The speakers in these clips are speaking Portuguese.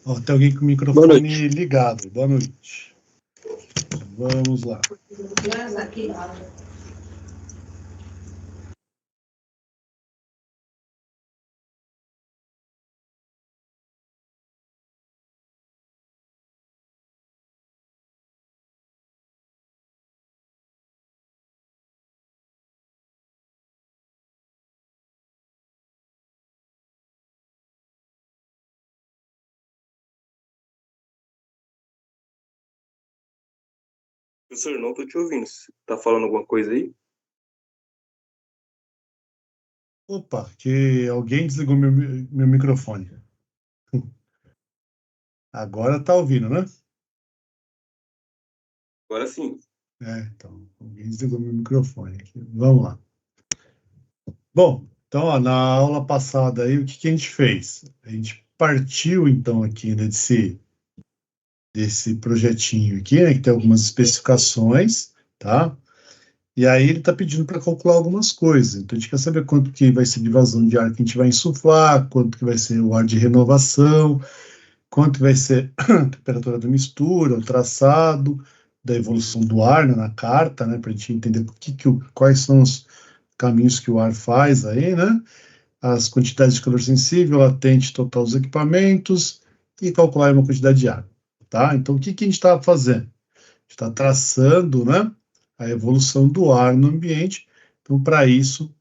Ó, tem alguém com o microfone ligado. Boa noite. Vamos lá. Professor, não tô te ouvindo. Você tá falando alguma coisa aí? Opa, que alguém desligou meu microfone. Agora tá ouvindo, né? Agora sim. Então, alguém desligou meu microfone aqui. Vamos lá. Bom, então, ó, na aula passada aí, o que a gente fez? A gente partiu, então, aqui, né, desse projetinho aqui, né, que tem algumas especificações, tá? E aí ele está pedindo para calcular algumas coisas. Então a gente quer saber quanto que vai ser de vazão de ar que a gente vai insuflar, quanto que vai ser o ar de renovação, quanto vai ser a temperatura da mistura, o traçado, da evolução do ar, né, na carta, né, para a gente entender quais são os caminhos que o ar faz aí, né? As quantidades de calor sensível, latente, total dos equipamentos e calcular uma quantidade de ar, tá? Então, o que a gente está fazendo? A gente está traçando, né, a evolução do ar no ambiente. Então, para isso,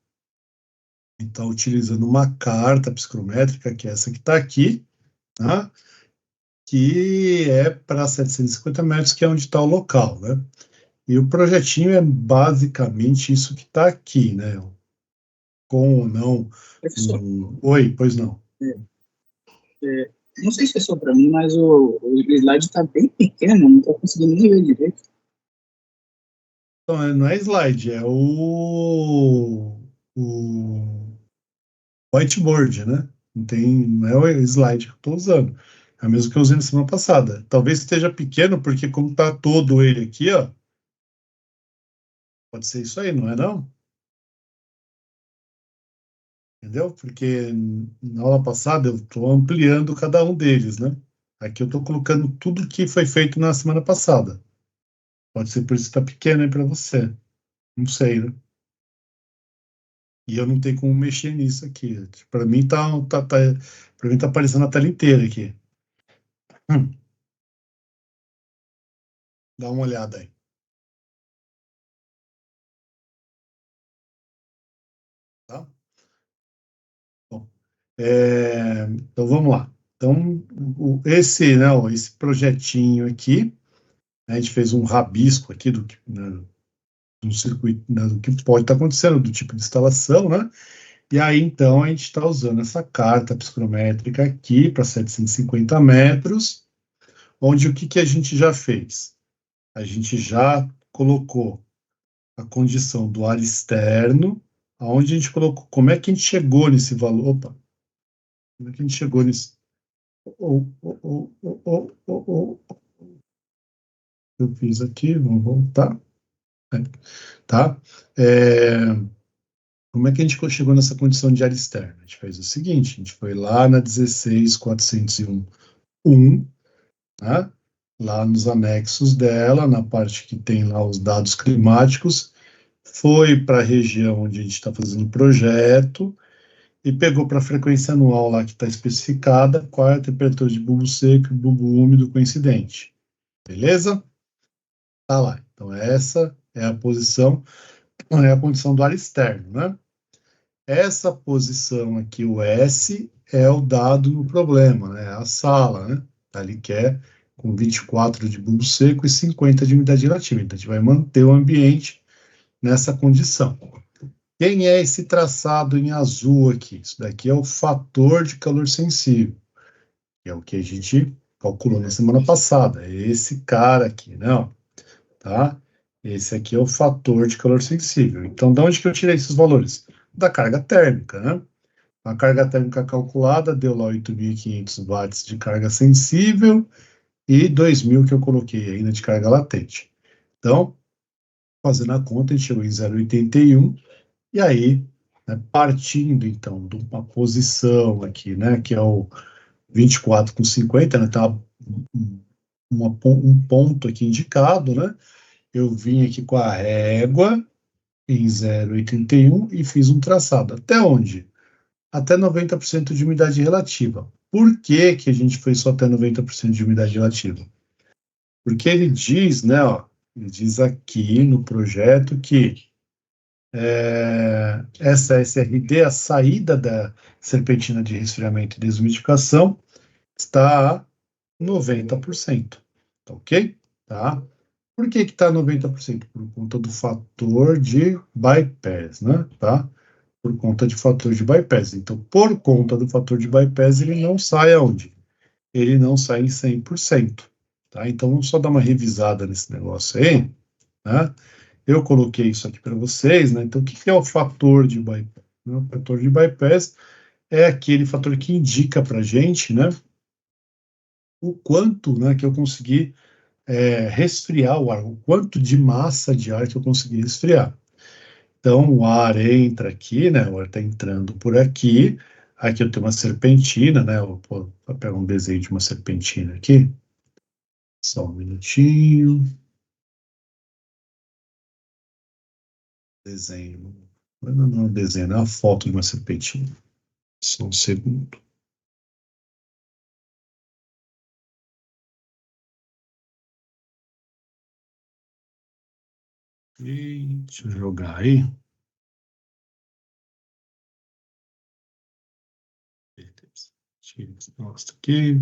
está utilizando uma carta psicométrica, que é essa que está aqui, tá? Que é para 750 metros, que é onde está o local, né? E o projetinho é basicamente isso que está aqui, né? Com ou não. Professor, Oi, pois não. não sei se é só para mim, mas o slide está bem pequeno, não estou conseguindo nem ver direito. Então, não é slide, é o whiteboard, né? Não é o slide que eu estou usando. É o mesmo que eu usei na semana passada. Talvez esteja pequeno, porque como está todo ele aqui, ó, pode ser isso aí, não é não? Entendeu? Porque na aula passada eu estou ampliando cada um deles, né? Aqui eu estou colocando tudo que foi feito na semana passada. Pode ser por isso que está pequeno aí para você. Não sei, né? E eu não tenho como mexer nisso aqui. Para mim para mim tá aparecendo a tela inteira aqui. Hum, dá uma olhada aí, tá? Bom, então vamos lá. Então né, esse projetinho aqui, né, a gente fez um rabisco aqui né, do circuito, né, do que pode estar acontecendo, do tipo de instalação, né? E aí então a gente está usando essa carta psicométrica aqui para 750 metros, onde o que a gente já fez? A gente já colocou a condição do ar externo, aonde a gente colocou, como é que a gente chegou nesse valor? Opa, como é que a gente chegou nesse? Oh, oh, oh, oh, oh, oh, oh. Eu fiz aqui, vamos voltar, né? Tá? É, como é que a gente chegou nessa condição de área externa? A gente fez o seguinte, a gente foi lá na 16.401, tá? Lá nos anexos dela, na parte que tem lá os dados climáticos, foi para a região onde a gente está fazendo o projeto, e pegou para a frequência anual lá que está especificada, qual é a temperatura de bulbo seco e bulbo úmido coincidente. Beleza? Tá lá. Então, essa é a posição, é a condição do ar externo, né? Essa posição aqui, o S, é o dado no problema, né? A sala, né? Ali que é com 24 de bulbo seco e 50 de umidade relativa. Então, a gente vai manter o ambiente nessa condição. Quem é esse traçado em azul aqui? Isso daqui é o fator de calor sensível, que é o que a gente calculou na semana passada. É esse cara aqui, não, tá? Esse aqui é o fator de calor sensível. Então, de onde que eu tirei esses valores? Da carga térmica, né? A carga térmica calculada deu lá 8.500 watts de carga sensível e 2.000 que eu coloquei ainda de carga latente. Então, fazendo a conta, a gente chegou em 0,81. E aí, né, partindo então de uma posição aqui, né, que é o 24,50, né? Tá um ponto aqui indicado, né? Eu vim aqui com a régua em 0,81 e fiz um traçado. Até onde? Até 90% de umidade relativa. Por que que a gente foi só até 90% de umidade relativa? Porque ele diz, né, ó, ele diz aqui no projeto que essa SRD, a saída da serpentina de resfriamento e desumidificação, está a 90%, tá ok? Tá? Por que que está 90%? Por conta do fator de bypass, né? Tá? Por conta de fator de bypass. Então, por conta do fator de bypass, ele não sai aonde? Ele não sai em 100%. Tá? Então, vamos só dar uma revisada nesse negócio aí, né? Eu coloquei isso aqui para vocês, né? Então, o que é o fator de bypass? O fator de bypass é aquele fator que indica para a gente, né? O quanto, né, que eu consegui resfriar o ar, o quanto de massa de ar que eu consegui resfriar. Então, o ar entra aqui, né? O ar está entrando por aqui. Aqui eu tenho uma serpentina, né? Vou pegar um desenho de uma serpentina aqui. Só um minutinho. Desenho. Não é um desenho, não é uma foto de uma serpentina. Só um segundo. E deixa eu jogar aí. Tira esse negócio aqui.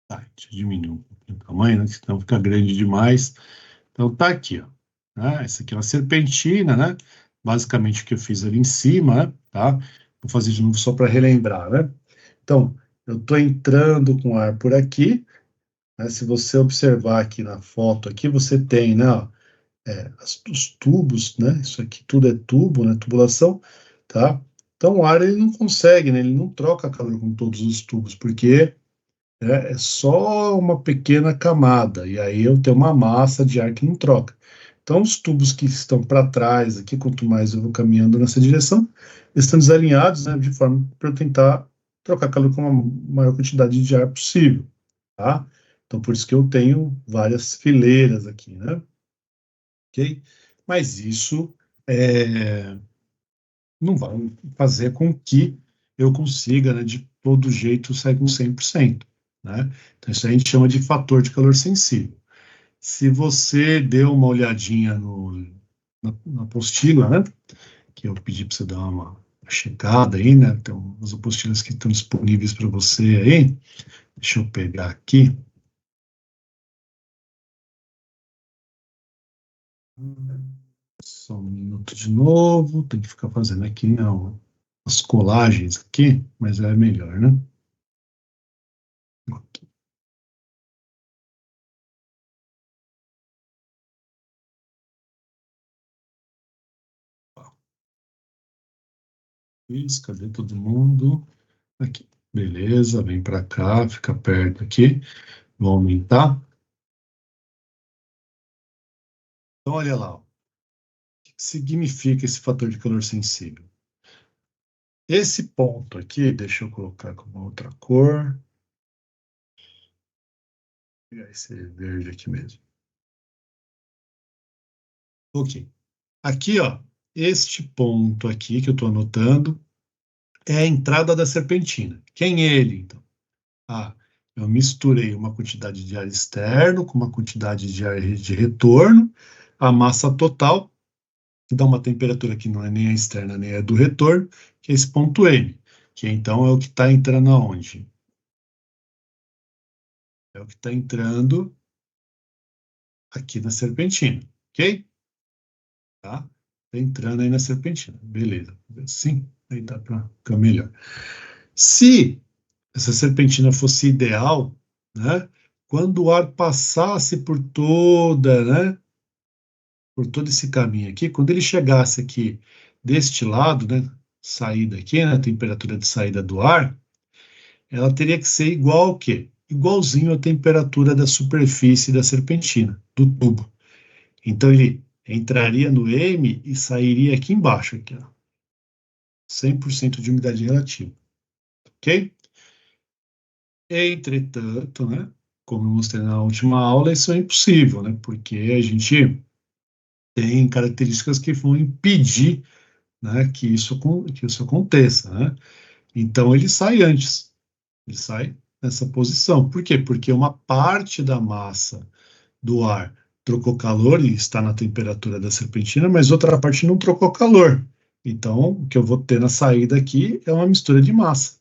Tá, deixa eu diminuir um pouquinho o tamanho, né? Senão fica grande demais. Então tá aqui, ó. Né? Essa aqui é uma serpentina, né? Basicamente o que eu fiz ali em cima, né? Tá? Vou fazer de novo só para relembrar, né? Então, eu estou entrando com ar por aqui, né? Se você observar aqui na foto aqui, você tem, né? Ó, os tubos, né? Isso aqui tudo é tubo, né? Tubulação, tá? Então o ar ele não consegue, né? Ele não troca calor com todos os tubos, porque é só uma pequena camada, e aí eu tenho uma massa de ar que não troca. Então, os tubos que estão para trás aqui, quanto mais eu vou caminhando nessa direção, eles estão desalinhados, né, de forma para eu tentar trocar calor com a maior quantidade de ar possível, tá? Então, por isso que eu tenho várias fileiras aqui, né? Ok? Mas isso não vai fazer com que eu consiga, né, de todo jeito sair com 100%, né? Então, isso a gente chama de fator de calor sensível. Se você deu uma olhadinha na apostila, né, que eu pedi para você dar uma checada aí, né, então, as apostilas que estão disponíveis para você aí, deixa eu pegar aqui. Só um minuto de novo, tem que ficar fazendo aqui, não, as colagens aqui, mas é melhor, né? Isso, cadê todo mundo? Aqui. Beleza, vem para cá, fica perto aqui. Vou aumentar. Então, olha lá. O que significa esse fator de calor sensível? Esse ponto aqui, deixa eu colocar com uma outra cor. Vou pegar esse verde aqui mesmo. Ok. Aqui, ó, este ponto aqui que eu estou anotando é a entrada da serpentina. Quem é ele, então? Ah, eu misturei uma quantidade de ar externo com uma quantidade de ar de retorno, a massa total, que dá uma temperatura que não é nem a externa nem a do retorno, que é esse ponto M, que então é o que está entrando aonde? É o que está entrando aqui na serpentina, ok? Tá? Tá entrando aí na serpentina, beleza. Sim, aí dá para ficar melhor. Se essa serpentina fosse ideal, né? Quando o ar passasse né, por todo esse caminho aqui, quando ele chegasse aqui deste lado, né, saída aqui, né, a temperatura de saída do ar, ela teria que ser igual ao quê? Igualzinho à temperatura da superfície da serpentina, do tubo. Então ele entraria no M e sairia aqui embaixo, aqui, ó. 100% de umidade relativa, ok? Entretanto, né, como eu mostrei na última aula, isso é impossível, né, porque a gente tem características que vão impedir, né, que isso aconteça, né? Então ele sai antes, ele sai nessa posição. Por quê? Porque uma parte da massa do ar trocou calor e está na temperatura da serpentina, mas outra parte não trocou calor. Então, o que eu vou ter na saída aqui é uma mistura de massa,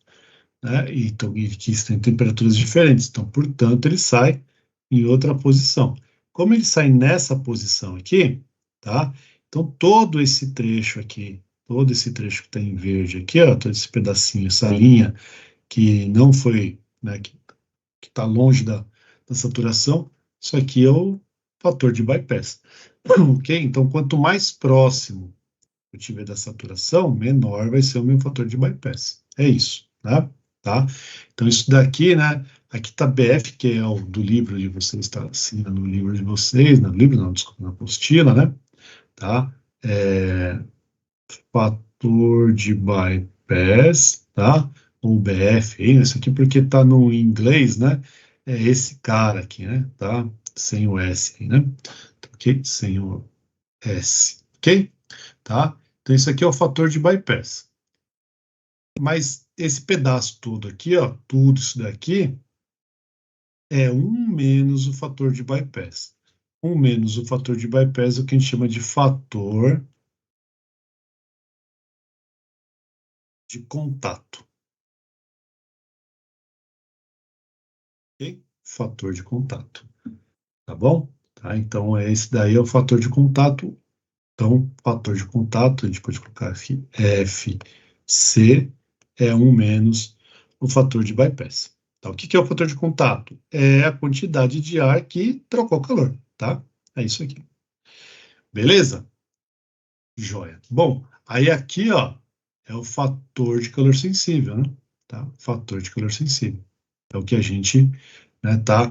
né? E que tem temperaturas diferentes. Então, portanto, ele sai em outra posição. Como ele sai nessa posição aqui, tá? Então, todo esse trecho aqui, todo esse trecho que está em verde aqui, ó, todo esse pedacinho, essa linha que não foi, né, que está longe da saturação, isso aqui é o fator de bypass, ok? Então, quanto mais próximo eu tiver da saturação, menor vai ser o meu fator de bypass. É isso, né? Tá? Então, isso daqui, né? Aqui está BF, que é o do livro de vocês, está assim, no livro de vocês, no livro, não, desculpa, na apostila, né? Tá? Fator de bypass, tá? Ou BF, hein? Isso aqui porque está no inglês, né? É esse cara aqui, né? Tá? Sem o S, né? Ok? Sem o S, ok? Tá? Então, isso aqui é o fator de bypass. Mas esse pedaço todo aqui, ó, tudo isso daqui, é 1 menos o fator de bypass. 1 menos o fator de bypass é o que a gente chama de fator de contato. Ok? Fator de contato. Tá bom? Tá? Então, esse daí é o fator de contato. Então, fator de contato, a gente pode colocar aqui, FC é 1 menos o fator de bypass. Tá? O que é o fator de contato? É a quantidade de ar que trocou calor, tá? É isso aqui. Beleza? Joia. Bom, aí aqui, ó, é o fator de calor sensível, né? Tá? Fator de calor sensível. É o que a gente, né, tá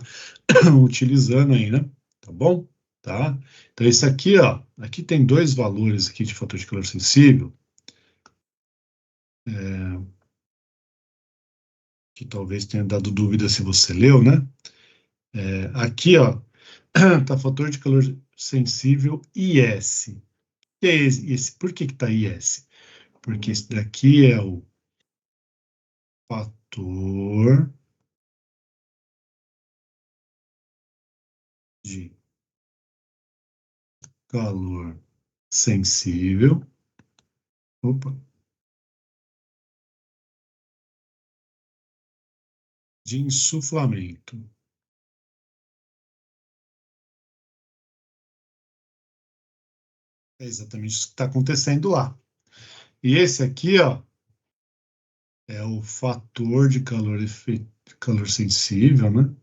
utilizando aí, né? Tá bom? Tá? Então, esse aqui, ó, aqui tem dois valores aqui de fator de calor sensível, que talvez tenha dado dúvida se você leu, né? Aqui, ó, tá fator de calor sensível IS. Que é esse? Por que que tá IS? Porque esse daqui é o fator de calor sensível, opa, de insuflamento. É exatamente isso que está acontecendo lá. E esse aqui, ó, é o fator de calor sensível, né?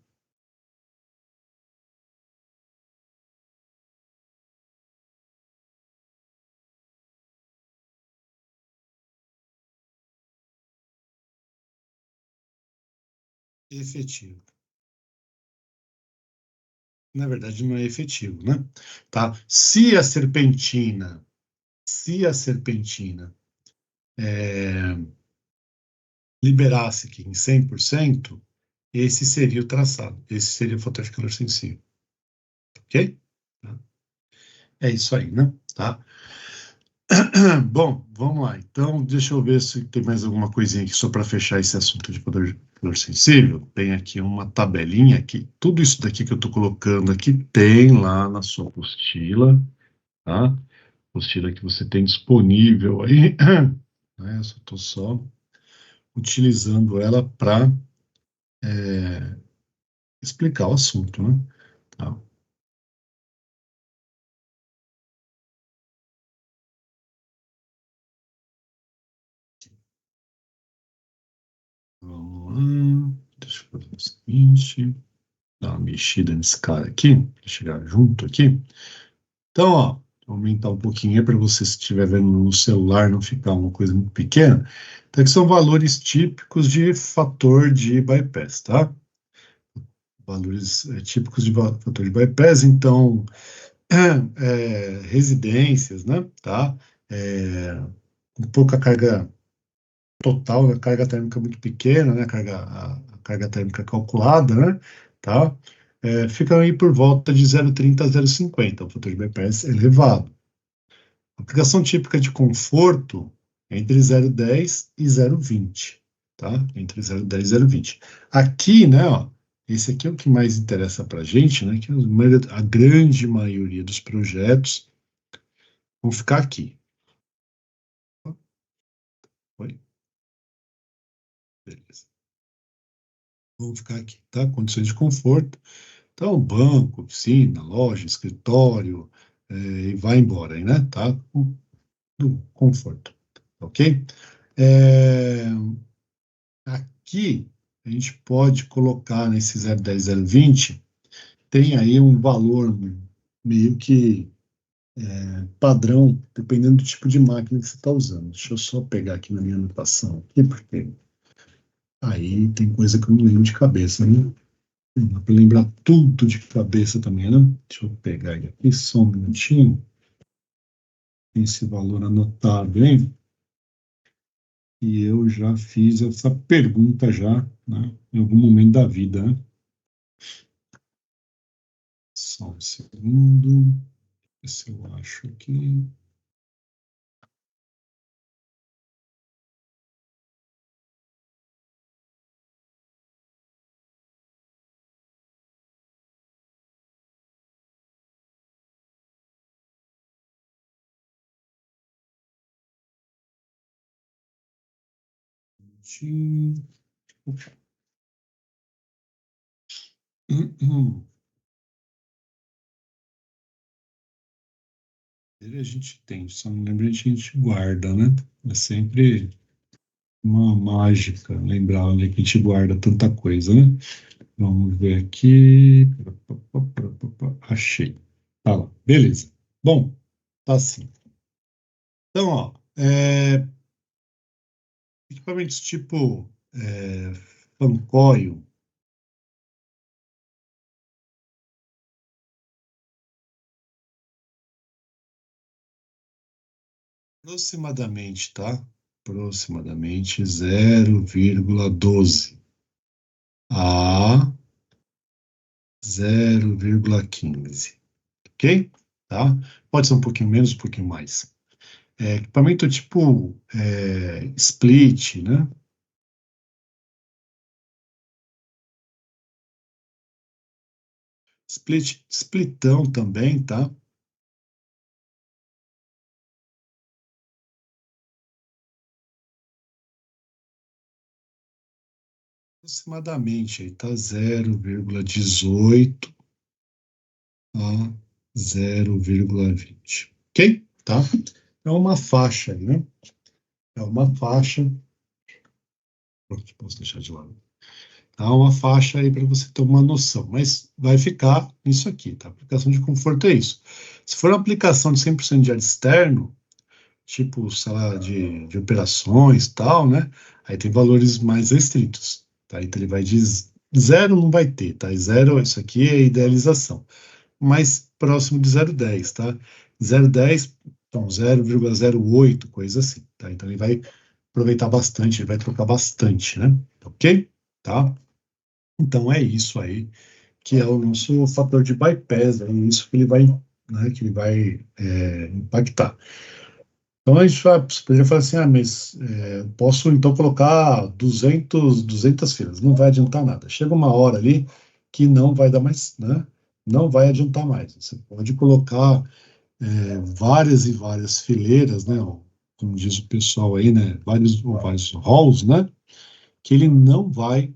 Efetivo. Na verdade, não é efetivo, né? Tá? Se a serpentina liberasse aqui em 100%, esse seria o traçado, esse seria o fator de calor sensível, ok? Tá? É isso aí, né? Tá? Bom, vamos lá. Então, deixa eu ver se tem mais alguma coisinha aqui só para fechar esse assunto de calor sensível. Tem aqui uma tabelinha aqui. Tudo isso daqui que eu estou colocando aqui tem lá na sua apostila, tá? Apostila que você tem disponível aí. Né? Eu só estou só utilizando ela para explicar o assunto, né? Tá. Vamos lá. Deixa eu fazer o seguinte. Dar uma mexida nesse cara aqui, para chegar junto aqui. Então, ó, aumentar um pouquinho para você, se estiver vendo no celular, não ficar uma coisa muito pequena. Então, aqui são valores típicos de fator de bypass, tá? Valores típicos de fator de bypass, então, residências, né, tá? Com pouca carga total, a carga térmica muito pequena, né? A carga térmica calculada, né? Tá? Fica aí por volta de 0,30 a 0,50. O fator de bypass é elevado. A aplicação típica de conforto é entre 0,10 e 0,20, tá? Entre 0,10 e 0,20. Aqui, né, ó, esse aqui é o que mais interessa para a gente, né? Que a grande maioria dos projetos vão ficar aqui. Oi? Beleza. Vão ficar aqui, tá? Condições de conforto. Então, banco, oficina, loja, escritório, e vai embora aí, né? Tá? Do conforto, ok? É, aqui, a gente pode colocar nesse 0,10, 0,20, tem aí um valor meio que padrão, dependendo do tipo de máquina que você está usando. Deixa eu só pegar aqui na minha anotação, aqui, porque aí tem coisa que eu não lembro de cabeça, né? Não dá para lembrar tudo de cabeça também, né? Deixa eu pegar ele aqui, só um minutinho. Tem esse valor anotado, hein? E eu já fiz essa pergunta já, né? Em algum momento da vida, né? Só um segundo. Ver se eu acho aqui. Ele a gente tem, só não lembra, a gente guarda, né? É sempre uma mágica lembrar onde é que a gente guarda tanta coisa, né? Vamos ver aqui. Achei. Tá lá. Beleza. Bom, tá assim. Então, ó, equipamentos tipo fancoil, aproximadamente, tá? Aproximadamente 0,12 a 0,15, ok? Tá? Pode ser um pouquinho menos, um pouquinho mais. Equipamento tipo split, né? Splitão também, tá? Aproximadamente, aí tá 0,18 a 0,20, ok? Tá? É uma faixa aí, né? É uma faixa. Pronto, posso deixar de lado. Há uma faixa aí para você ter uma noção, mas vai ficar nisso aqui, tá? Aplicação de conforto é isso. Se for uma aplicação de 100% de ar externo, tipo, sei lá, de operações e tal, né? Aí tem valores mais restritos, tá? Então ele vai de zero não vai ter, tá? E zero, isso aqui é idealização. Mais próximo de 0,10, tá? 0,10, então 0,08, coisa assim, tá? Então ele vai aproveitar bastante, ele vai trocar bastante, né? Ok? Tá? Então é isso aí que é o nosso fator de bypass, é isso que ele vai, né, que ele vai impactar. Então a gente você poderia falar assim, mas posso então colocar 200 filas, não vai adiantar nada. Chega uma hora ali que não vai dar mais, né? Não vai adiantar mais. Você pode colocar várias e várias fileiras, né? Como diz o pessoal aí, né? Vários halls, né? Que ele não vai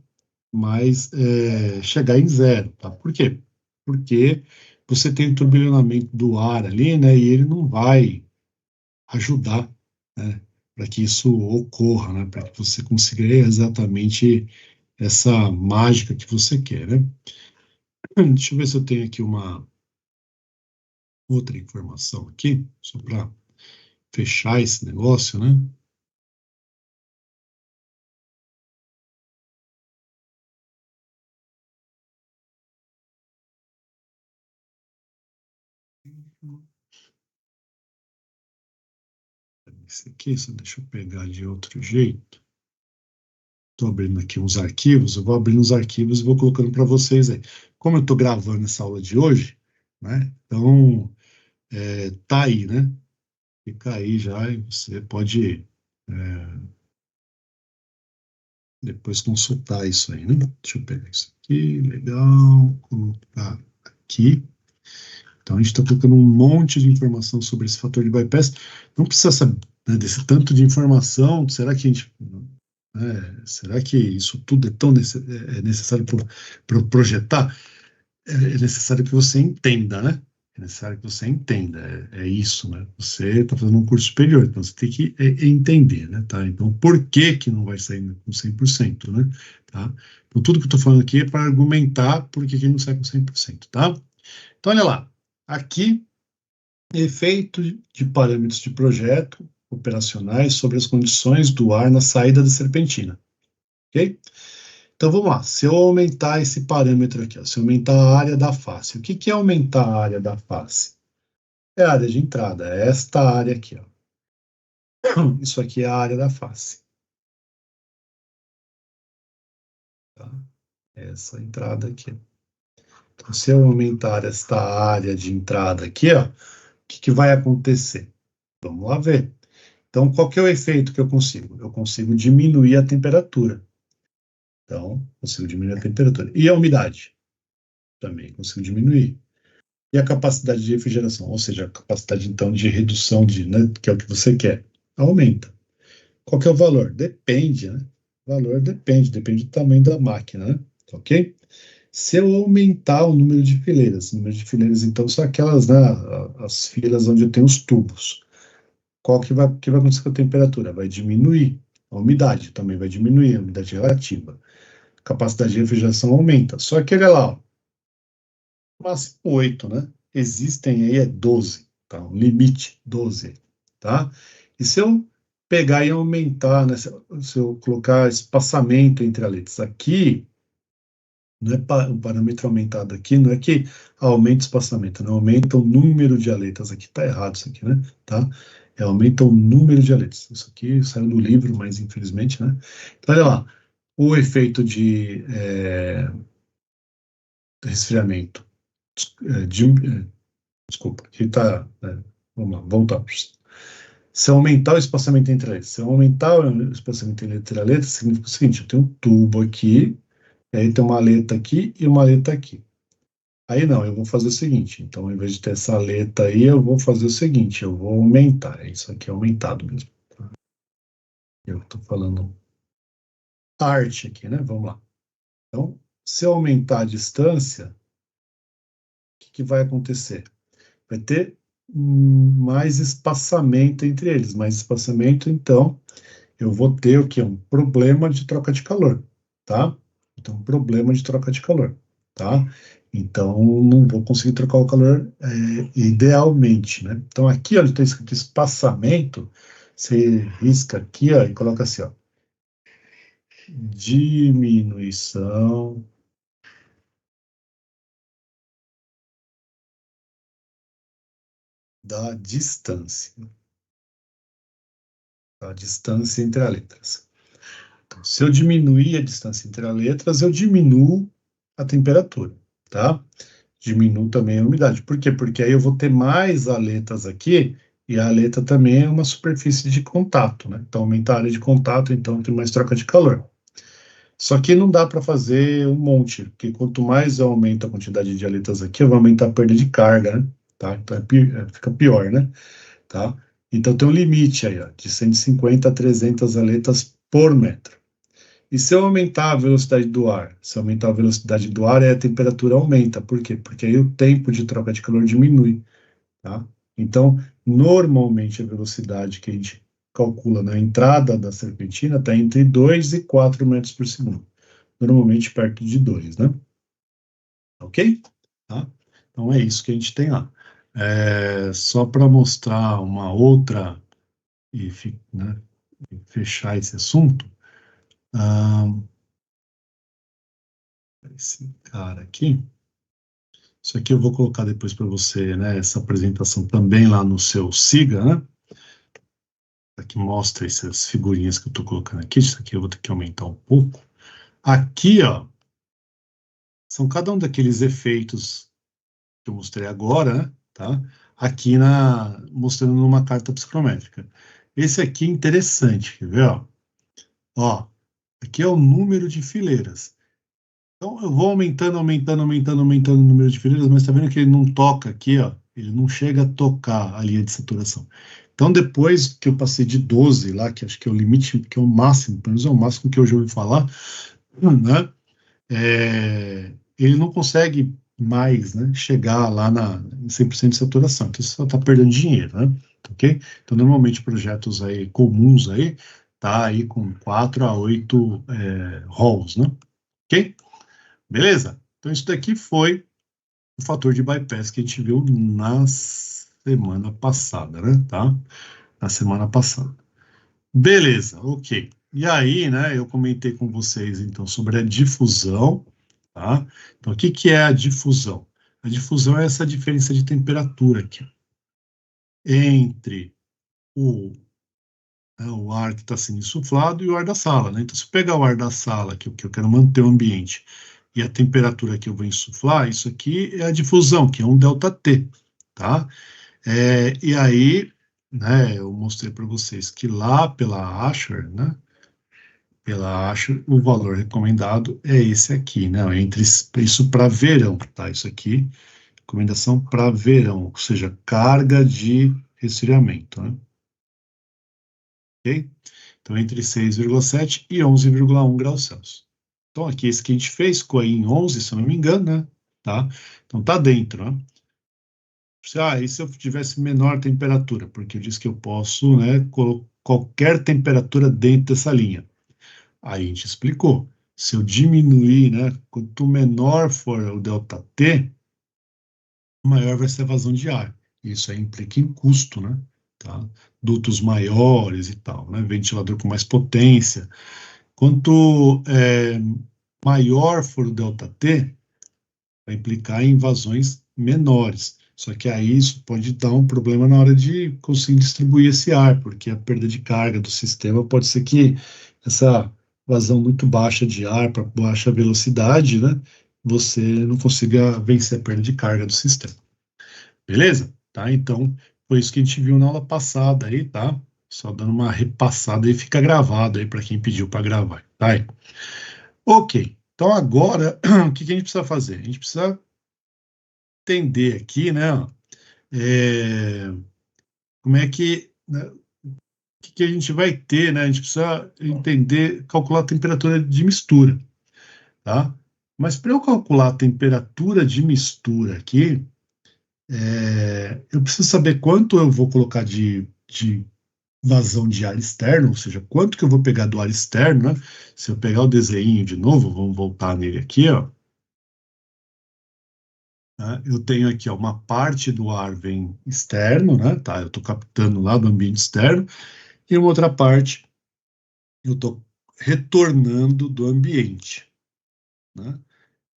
mais chegar em zero, tá? Por quê? Porque você tem o turbilhonamento do ar ali, né? E ele não vai ajudar, né? Para que isso ocorra, né? Para que você consiga exatamente essa mágica que você quer, né? Deixa eu ver se eu tenho aqui uma outra informação aqui, só para fechar esse negócio, né? Esse aqui, só deixa eu pegar de outro jeito. Estou abrindo aqui uns arquivos, eu vou abrindo os arquivos e vou colocando para vocês aí. Como eu estou gravando essa aula de hoje, né? Então, tá aí, né? Fica aí já e você pode depois consultar isso aí, né? Deixa eu pegar isso aqui, legal, colocar aqui. Então, a gente está colocando um monte de informação sobre esse fator de bypass. Não precisa saber, né, desse tanto de informação. Será que a gente... será que isso tudo é tão necessário para projetar? É necessário que você entenda, né? É necessário que você entenda. É isso, né? Você está fazendo um curso superior, então você tem que entender, né? Tá? Então, por que que não vai sair com 100%, né? Tá? Então, tudo que eu estou falando aqui é para argumentar por que que não sai com 100%, tá? Então, olha lá. Aqui, efeito de parâmetros de projeto operacionais sobre as condições do ar na saída da serpentina. Ok? Então vamos lá. Se eu aumentar esse parâmetro aqui, ó, se eu aumentar a área da face, o que que é aumentar a área da face? É a área de entrada, é esta área aqui, ó. Isso aqui é a área da face. Tá? Essa entrada aqui. Então, se eu aumentar esta área de entrada aqui, ó, o que que vai acontecer? Vamos lá ver. Então, qual que é o efeito que eu consigo? Eu consigo diminuir a temperatura. Então, consigo diminuir a temperatura. E a umidade? Também consigo diminuir. E a capacidade de refrigeração, ou seja, a capacidade, então, de redução, né, que é o que você quer, aumenta. Qual que é o valor? Depende, né? O valor depende do tamanho da máquina, né? Ok? Se eu aumentar o número de fileiras, então, são aquelas, né, as filas onde eu tenho os tubos. Que vai acontecer com a temperatura? Vai diminuir. A umidade também vai diminuir, a umidade relativa. A capacidade de refrigeração aumenta. Só que olha lá, ó, máximo 8, né? Existem aí 12, tá? Um limite 12, tá? E se eu pegar e aumentar, né? Se eu colocar espaçamento entre aletas aqui, não é o parâmetro aumentado aqui, não é que aumenta o espaçamento, não aumenta o número de aletas. Aqui tá errado isso aqui, né? Tá? Aumenta o número de aletas. Isso aqui saiu do livro, mas infelizmente, né? Então, olha lá, o efeito de resfriamento, desculpa, aqui tá, vamos lá, voltamos. Se eu aumentar o espaçamento entre letras, se eu aumentar o espaçamento entre letras, significa o seguinte, eu tenho um tubo aqui, e aí tem uma aleta aqui e uma aleta aqui. Aí não, eu vou fazer o seguinte, então ao invés de ter essa aleta aí, eu vou fazer o seguinte, eu vou aumentar, isso aqui é aumentado mesmo. Tá? Eu estou falando arte aqui, né? Vamos lá. Então, se eu aumentar a distância, o que vai acontecer? Vai ter mais espaçamento entre eles, mais espaçamento, então eu vou ter o que? Um problema de troca de calor, tá? Então, um problema de troca de calor, tá? Então, não vou conseguir trocar o calor idealmente, né? Então, aqui, onde está escrito espaçamento, você risca aqui, ó, e coloca assim, ó, diminuição da distância, a distância entre as letras. Então, se eu diminuir a distância entre as letras, eu diminuo a temperatura, tá? Diminuo também a umidade. Por quê? Porque aí eu vou ter mais aletas aqui, e a aleta também é uma superfície de contato, né? Então, aumenta a área de contato, então tem mais troca de calor. Só que não dá para fazer um monte, porque quanto mais eu aumento a quantidade de aletas aqui, eu vou aumentar a perda de carga, né? Tá? Então, fica pior, né? Tá? Então, tem um limite aí, ó, de 150 a 300 aletas por metro. E se eu aumentar a velocidade do ar? Se eu aumentar a velocidade do ar, a temperatura aumenta. Por quê? Porque aí o tempo de troca de calor diminui, tá? Então, normalmente a velocidade que a gente calcula na entrada da serpentina está entre 2 e 4 metros por segundo. Normalmente perto de 2, né? Ok? Tá? Então é isso que a gente tem lá. Só para mostrar uma outra e, né, fechar esse assunto, esse cara aqui. Isso aqui eu vou colocar depois para você, né? Essa apresentação também lá no seu Siga, né? que mostra essas figurinhas que eu estou colocando aqui. Isso aqui eu vou ter que aumentar um pouco. Aqui, ó, são cada um daqueles efeitos que eu mostrei agora, né? Tá? Aqui mostrando numa carta psicométrica. Esse aqui é interessante, quer ver? Ó, aqui é o número de fileiras. Então, eu vou aumentando o número de fileiras, mas tá vendo que ele não toca aqui, ó? Ele não chega a tocar a linha de saturação. Então, depois que eu passei de 12 lá, que acho que é o limite, que é o máximo, pelo menos é o máximo que eu já ouvi falar, né? Ele não consegue mais, né, chegar lá em 100% de saturação. Então, você só está perdendo dinheiro, né? Ok? Então, normalmente, projetos aí comuns aí, tá aí com 4 a 8 ROLs, né? Ok? Beleza? Então, isso daqui foi o fator de bypass que a gente viu na semana passada, né? Tá? Na semana passada. Beleza, ok. E aí, né, eu comentei com vocês, então, sobre a difusão, tá? Então, o que que é a difusão? A difusão é essa diferença de temperatura aqui, entre o ar que está sendo insuflado e o ar da sala, né? Então, se eu pegar o ar da sala, que eu quero manter o ambiente, e a temperatura que eu vou insuflar, isso aqui é a difusão, que é um ΔT, tá? E aí, né, eu mostrei para vocês que lá pela Asher, né, pela Asher, o valor recomendado é esse aqui, né, isso para verão, tá? Isso aqui, recomendação para verão, ou seja, carga de resfriamento, né? Ok? Então, entre 6,7 e 11,1 graus Celsius. Então, aqui, esse que a gente fez ficou aí em 11, se eu não me engano, né? Tá? Então, tá dentro, né? E se eu tivesse menor temperatura? Porque eu disse que eu posso, né, qualquer temperatura dentro dessa linha. Aí a gente explicou. Se eu diminuir, né, quanto menor for o ΔT, maior vai ser a vazão de ar. Isso aí implica em custo, né? Tá? Dutos maiores e tal, né? Ventilador com mais potência. Quanto maior for o ΔT, vai implicar em vazões menores. Só que aí isso pode dar um problema na hora de conseguir distribuir esse ar, porque a perda de carga do sistema pode ser que essa vazão muito baixa de ar para baixa velocidade, né, você não consiga vencer a perda de carga do sistema. Beleza? Tá? Então, foi isso que a gente viu na aula passada aí, tá? Só dando uma repassada aí, fica gravado aí para quem pediu para gravar, tá? Ok. Então, agora, o que a gente precisa fazer? A gente precisa entender aqui, né, como é que, né, o que a gente vai ter, né? A gente precisa entender, calcular a temperatura de mistura, tá? Mas para eu calcular a temperatura de mistura aqui, eu preciso saber quanto eu vou colocar de vazão de ar externo, ou seja, quanto que eu vou pegar do ar externo, né? Se eu pegar o desenho de novo, vamos voltar nele aqui, ó. Né? Eu tenho aqui ó, uma parte do ar vem externo, né? Tá? Eu estou captando lá do ambiente externo, e uma outra parte eu estou retornando do ambiente, né?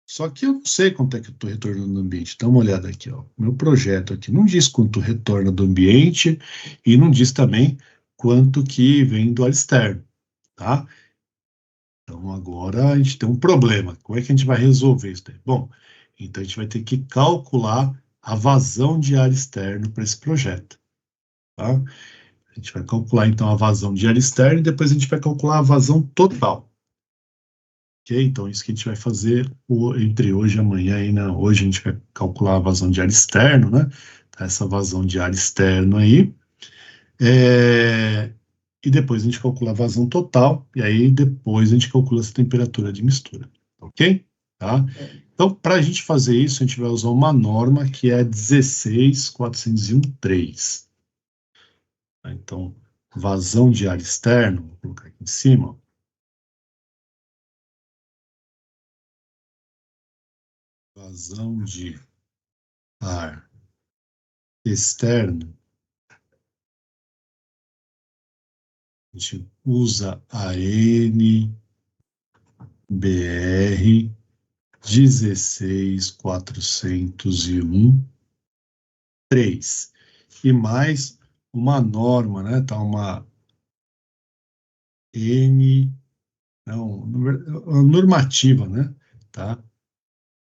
Só que eu não sei quanto é que eu estou retornando do ambiente. Dá uma olhada aqui, ó. Meu projeto aqui não diz quanto retorna do ambiente e não diz também quanto que vem do ar externo, tá? Então agora a gente tem um problema. Como é que a gente vai resolver isso daí? Bom, então a gente vai ter que calcular a vazão de ar externo para esse projeto, tá? A gente vai calcular então a vazão de ar externo e depois a gente vai calcular a vazão total. Ok? Então isso que a gente vai fazer entre hoje e amanhã. Aí, né? Hoje a gente vai calcular a vazão de ar externo, né? Essa vazão de ar externo aí. E depois a gente calcula a vazão total, e aí depois a gente calcula essa temperatura de mistura, ok? Tá? Então, para a gente fazer isso, a gente vai usar uma norma que é 16401-3. Tá? Então, vazão de ar externo, vou colocar aqui em cima, vazão de ar externo, a gente usa a NBR 16401-3. E mais uma norma, né? Tá N, não, a normativa, né, tá?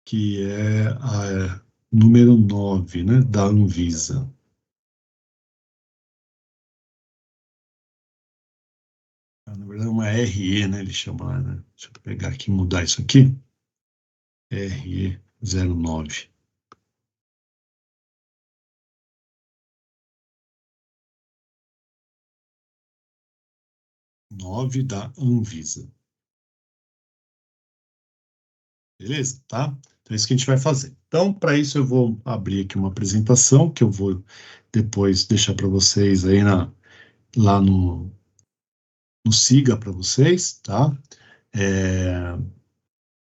Que é a número 9, né, da Anvisa. Na verdade, é uma RE, né, ele chama lá, né? Deixa eu pegar aqui e mudar isso aqui. RE09. 9 da Anvisa. Beleza? Tá? Então, é isso que a gente vai fazer. Então, para isso, eu vou abrir aqui uma apresentação que eu vou depois deixar para vocês aí lá no Siga para vocês, tá? É,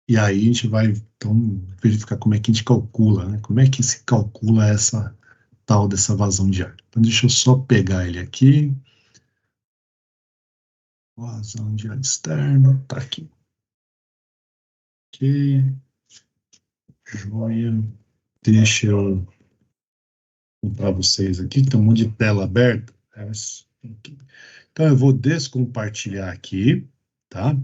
e aí a gente vai, então, verificar como é que a gente calcula, né? Como é que se calcula essa tal dessa vazão de ar. Então, deixa eu só pegar ele aqui. Vazão de ar externo, tá aqui. Ok, joia. Deixa eu para vocês aqui, que tem um monte de tela aberta. Então, eu vou descompartilhar aqui, tá?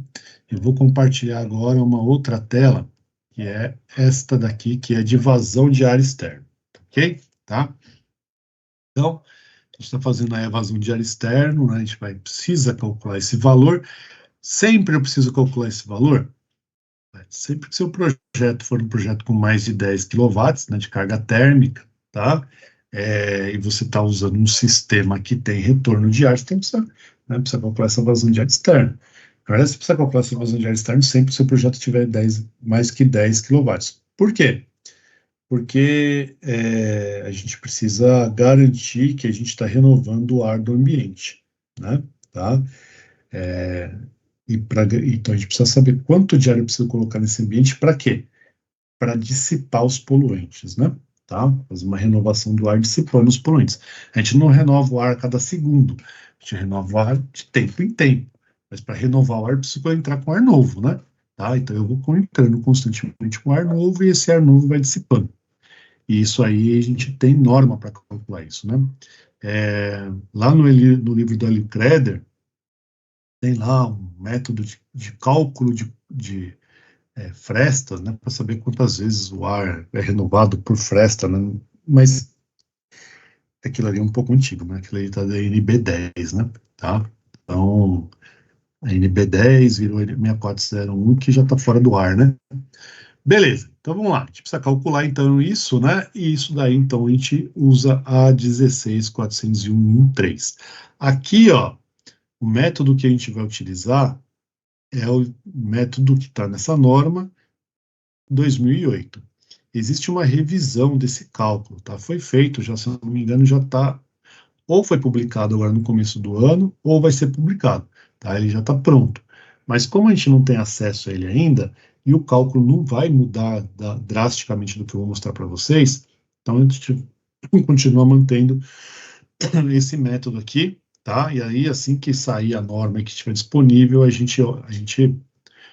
Eu vou compartilhar agora uma outra tela, que é esta daqui, que é de vazão de ar externo, ok? Tá? Então, a gente está fazendo a evasão de ar externo, né? A gente precisa calcular esse valor. Sempre eu preciso calcular esse valor. Sempre que seu projeto for um projeto com mais de 10 quilowatts, né, de carga térmica, tá? E você está usando um sistema que tem retorno de ar, você precisa calcular essa vazão de ar externo. Agora, você precisa calcular essa vazão de ar externo sempre que o seu projeto tiver mais que 10 quilowatts. Por quê? Porque a gente precisa garantir que a gente está renovando o ar do ambiente, né? Tá? Então a gente precisa saber quanto de ar eu preciso colocar nesse ambiente para quê? Para dissipar os poluentes, né? Tá? Fazer uma renovação do ar dissipando os poluentes. A gente não renova o ar a cada segundo, a gente renova o ar de tempo em tempo. Mas para renovar o ar, eu preciso entrar com ar novo, né? Tá? Então eu vou entrando constantemente com ar novo e esse ar novo vai dissipando. E isso aí a gente tem norma para calcular isso, né? Lá no livro do Hélio Kreder, tem lá um método de cálculo de frestas, né, para saber quantas vezes o ar é renovado por fresta, né? Mas aquilo ali é um pouco antigo, né? Aquilo ali está da NB10, né? Tá? Então, a NB10 virou 6401, que já está fora do ar, né? Beleza, então vamos lá. A gente precisa calcular então isso, né? E isso daí, então, a gente usa a 16401.13. Aqui, ó, o método que a gente vai utilizar é o método que está nessa norma 2008. Existe uma revisão desse cálculo, tá? Foi feito, já se eu não me engano, já está, ou foi publicado agora no começo do ano, ou vai ser publicado, tá? Ele já está pronto. Mas como a gente não tem acesso a ele ainda, e o cálculo não vai mudar drasticamente do que eu vou mostrar para vocês, então a gente continua mantendo esse método aqui, tá? E aí, assim que sair a norma e que estiver disponível, a gente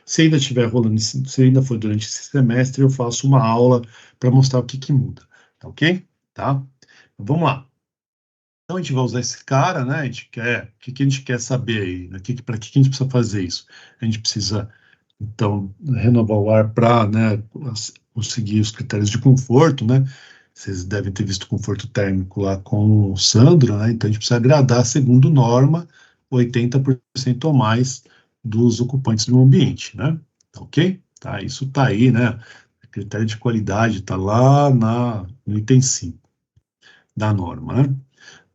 se ainda estiver rolando, se ainda for durante esse semestre, eu faço uma aula para mostrar o que muda, tá ok? Tá? Então, vamos lá. Então a gente vai usar esse cara, né? O que a gente quer saber aí? Né? Para que a gente precisa fazer isso? A gente precisa, então, renovar o ar para, né, conseguir os critérios de conforto, né? Vocês devem ter visto o conforto térmico lá com o Sandro, né? Então a gente precisa agradar, segundo norma, 80% ou mais dos ocupantes do ambiente, né? Tá ok? Tá, isso tá aí, né? O critério de qualidade está lá no item 5 da norma, né?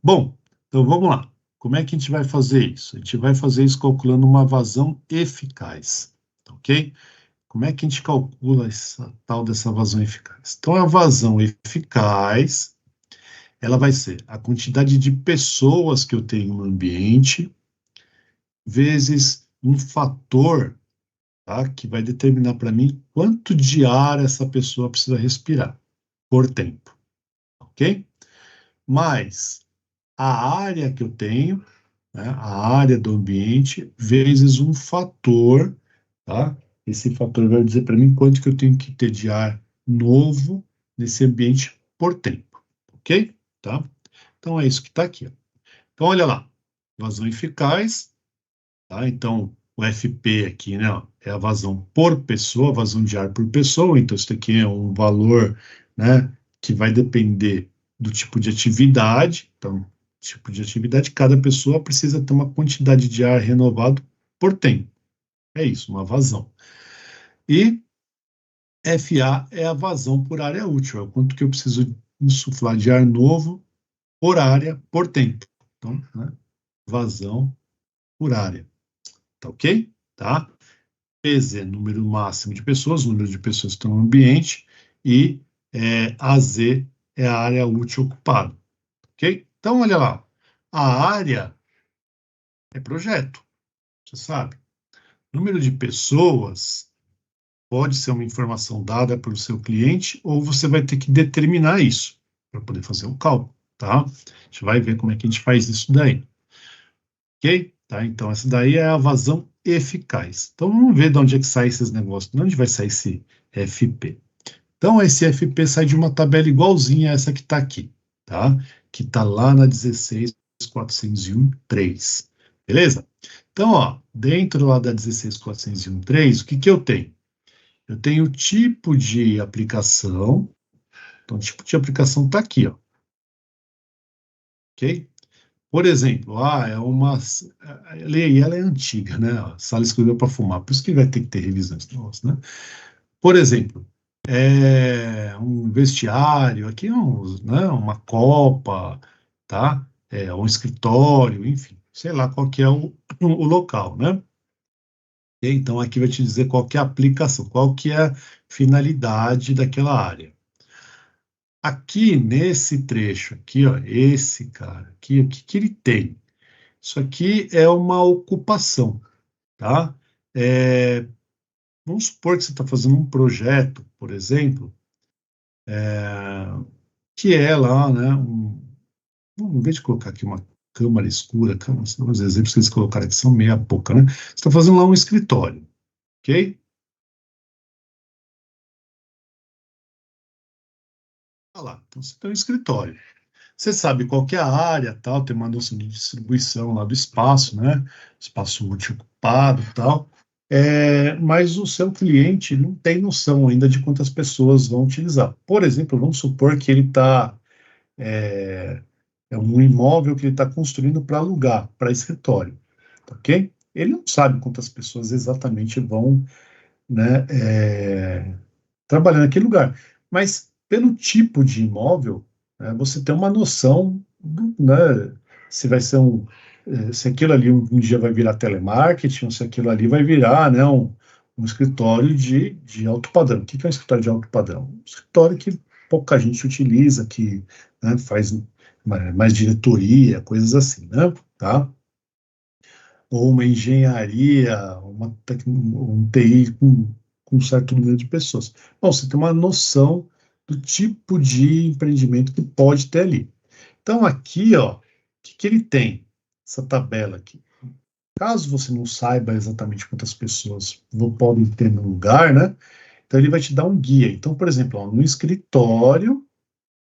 Bom, então vamos lá. Como é que a gente vai fazer isso? A gente vai fazer isso calculando uma vazão eficaz, tá ok? Como é que a gente calcula essa tal dessa vazão eficaz? Então, a vazão eficaz, ela vai ser a quantidade de pessoas que eu tenho no ambiente, vezes um fator, tá, que vai determinar para mim quanto de ar essa pessoa precisa respirar por tempo, ok? Mais a área que eu tenho, né, a área do ambiente, vezes um fator, tá? Esse fator vai dizer para mim quanto que eu tenho que ter de ar novo nesse ambiente por tempo, ok? Tá? Então é isso que está aqui. Ó. Então olha lá, vazão eficaz, tá? Então, o FP aqui, né, ó, é a vazão por pessoa, vazão de ar por pessoa, então isso aqui é um valor, né, que vai depender do tipo de atividade, então, tipo de atividade, cada pessoa precisa ter uma quantidade de ar renovado por tempo, é isso, uma vazão. E FA é a vazão por área útil, é o quanto que eu preciso insuflar de ar novo por área, por tempo. Então, né, vazão por área. Tá ok? Tá? PZ, número máximo de pessoas, número de pessoas que estão no ambiente, e AZ é a área útil ocupada. Ok? Então, olha lá. A área é projeto, você sabe. Número de pessoas pode ser uma informação dada pelo seu cliente, ou você vai ter que determinar isso para poder fazer o cálculo, tá? A gente vai ver como é que a gente faz isso daí. Ok? Tá? Então, essa daí é a vazão eficaz. Então, vamos ver de onde é que sai esses negócios, de onde vai sair esse FP. Então, esse FP sai de uma tabela igualzinha a essa que está aqui, tá? Que está lá na 16.401.3. Beleza? Então, ó, dentro lá da 16.401.3, o que que eu tenho? Eu tenho o tipo de aplicação. Então, o tipo de aplicação está aqui, ó. Ok? Por exemplo, é uma. Ela é antiga, né? A sala escolheu para fumar, por isso que vai ter que ter revisão esse negócio, né? Por exemplo, um vestiário, aqui né, uma copa, tá? Um escritório, enfim, sei lá qual que é o local, né? E então aqui vai te dizer qual que é a aplicação, qual que é a finalidade daquela área. Aqui nesse trecho aqui, ó, esse cara aqui, o que que ele tem? Isso aqui é uma ocupação, tá? É, vamos supor que você está fazendo um projeto, por exemplo, que é lá, né? Em vez de colocar aqui uma câmara escura, os exemplos que eles colocaram aqui são meia boca, né? Você está fazendo lá um escritório, ok? Olha lá, então você tem um escritório. Você sabe qual que é a área, tal, tem uma noção de distribuição lá do espaço, né? Espaço útil ocupado, tal. Mas o seu cliente não tem noção ainda de quantas pessoas vão utilizar. Por exemplo, vamos supor que ele está um imóvel que ele está construindo para alugar, para escritório, ok? Ele não sabe quantas pessoas exatamente vão, né, trabalhar naquele lugar. Mas pelo tipo de imóvel, você tem uma noção, né, se vai ser se aquilo ali um dia vai virar telemarketing, ou se aquilo ali vai virar, né, um escritório de alto padrão. O que é um escritório de alto padrão? Um escritório que pouca gente utiliza, que, né, faz mais diretoria, coisas assim, né, tá? Ou uma engenharia, um TI com um certo número de pessoas. Bom, você tem uma noção do tipo de empreendimento que pode ter ali. Então, aqui, ó, o que que ele tem? Essa tabela aqui. Caso você não saiba exatamente quantas pessoas podem ter no lugar, né? Então, ele vai te dar um guia. Então, por exemplo, ó, no escritório,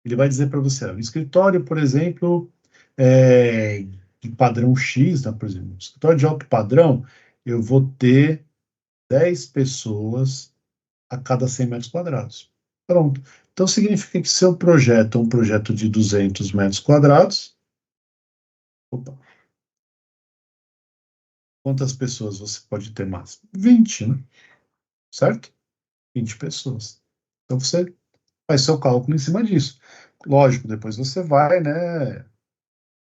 ele vai dizer para você, ó, no escritório, por exemplo, é, de padrão X, né, por exemplo, no escritório de alto padrão, eu vou ter 10 pessoas a cada 100 metros quadrados. Pronto. Então, significa que seu projeto é um projeto de 200 metros quadrados. Opa, quantas pessoas você pode ter mais? 20, né? Certo? 20 pessoas. Então, você faz seu cálculo em cima disso. Lógico, depois você vai, né,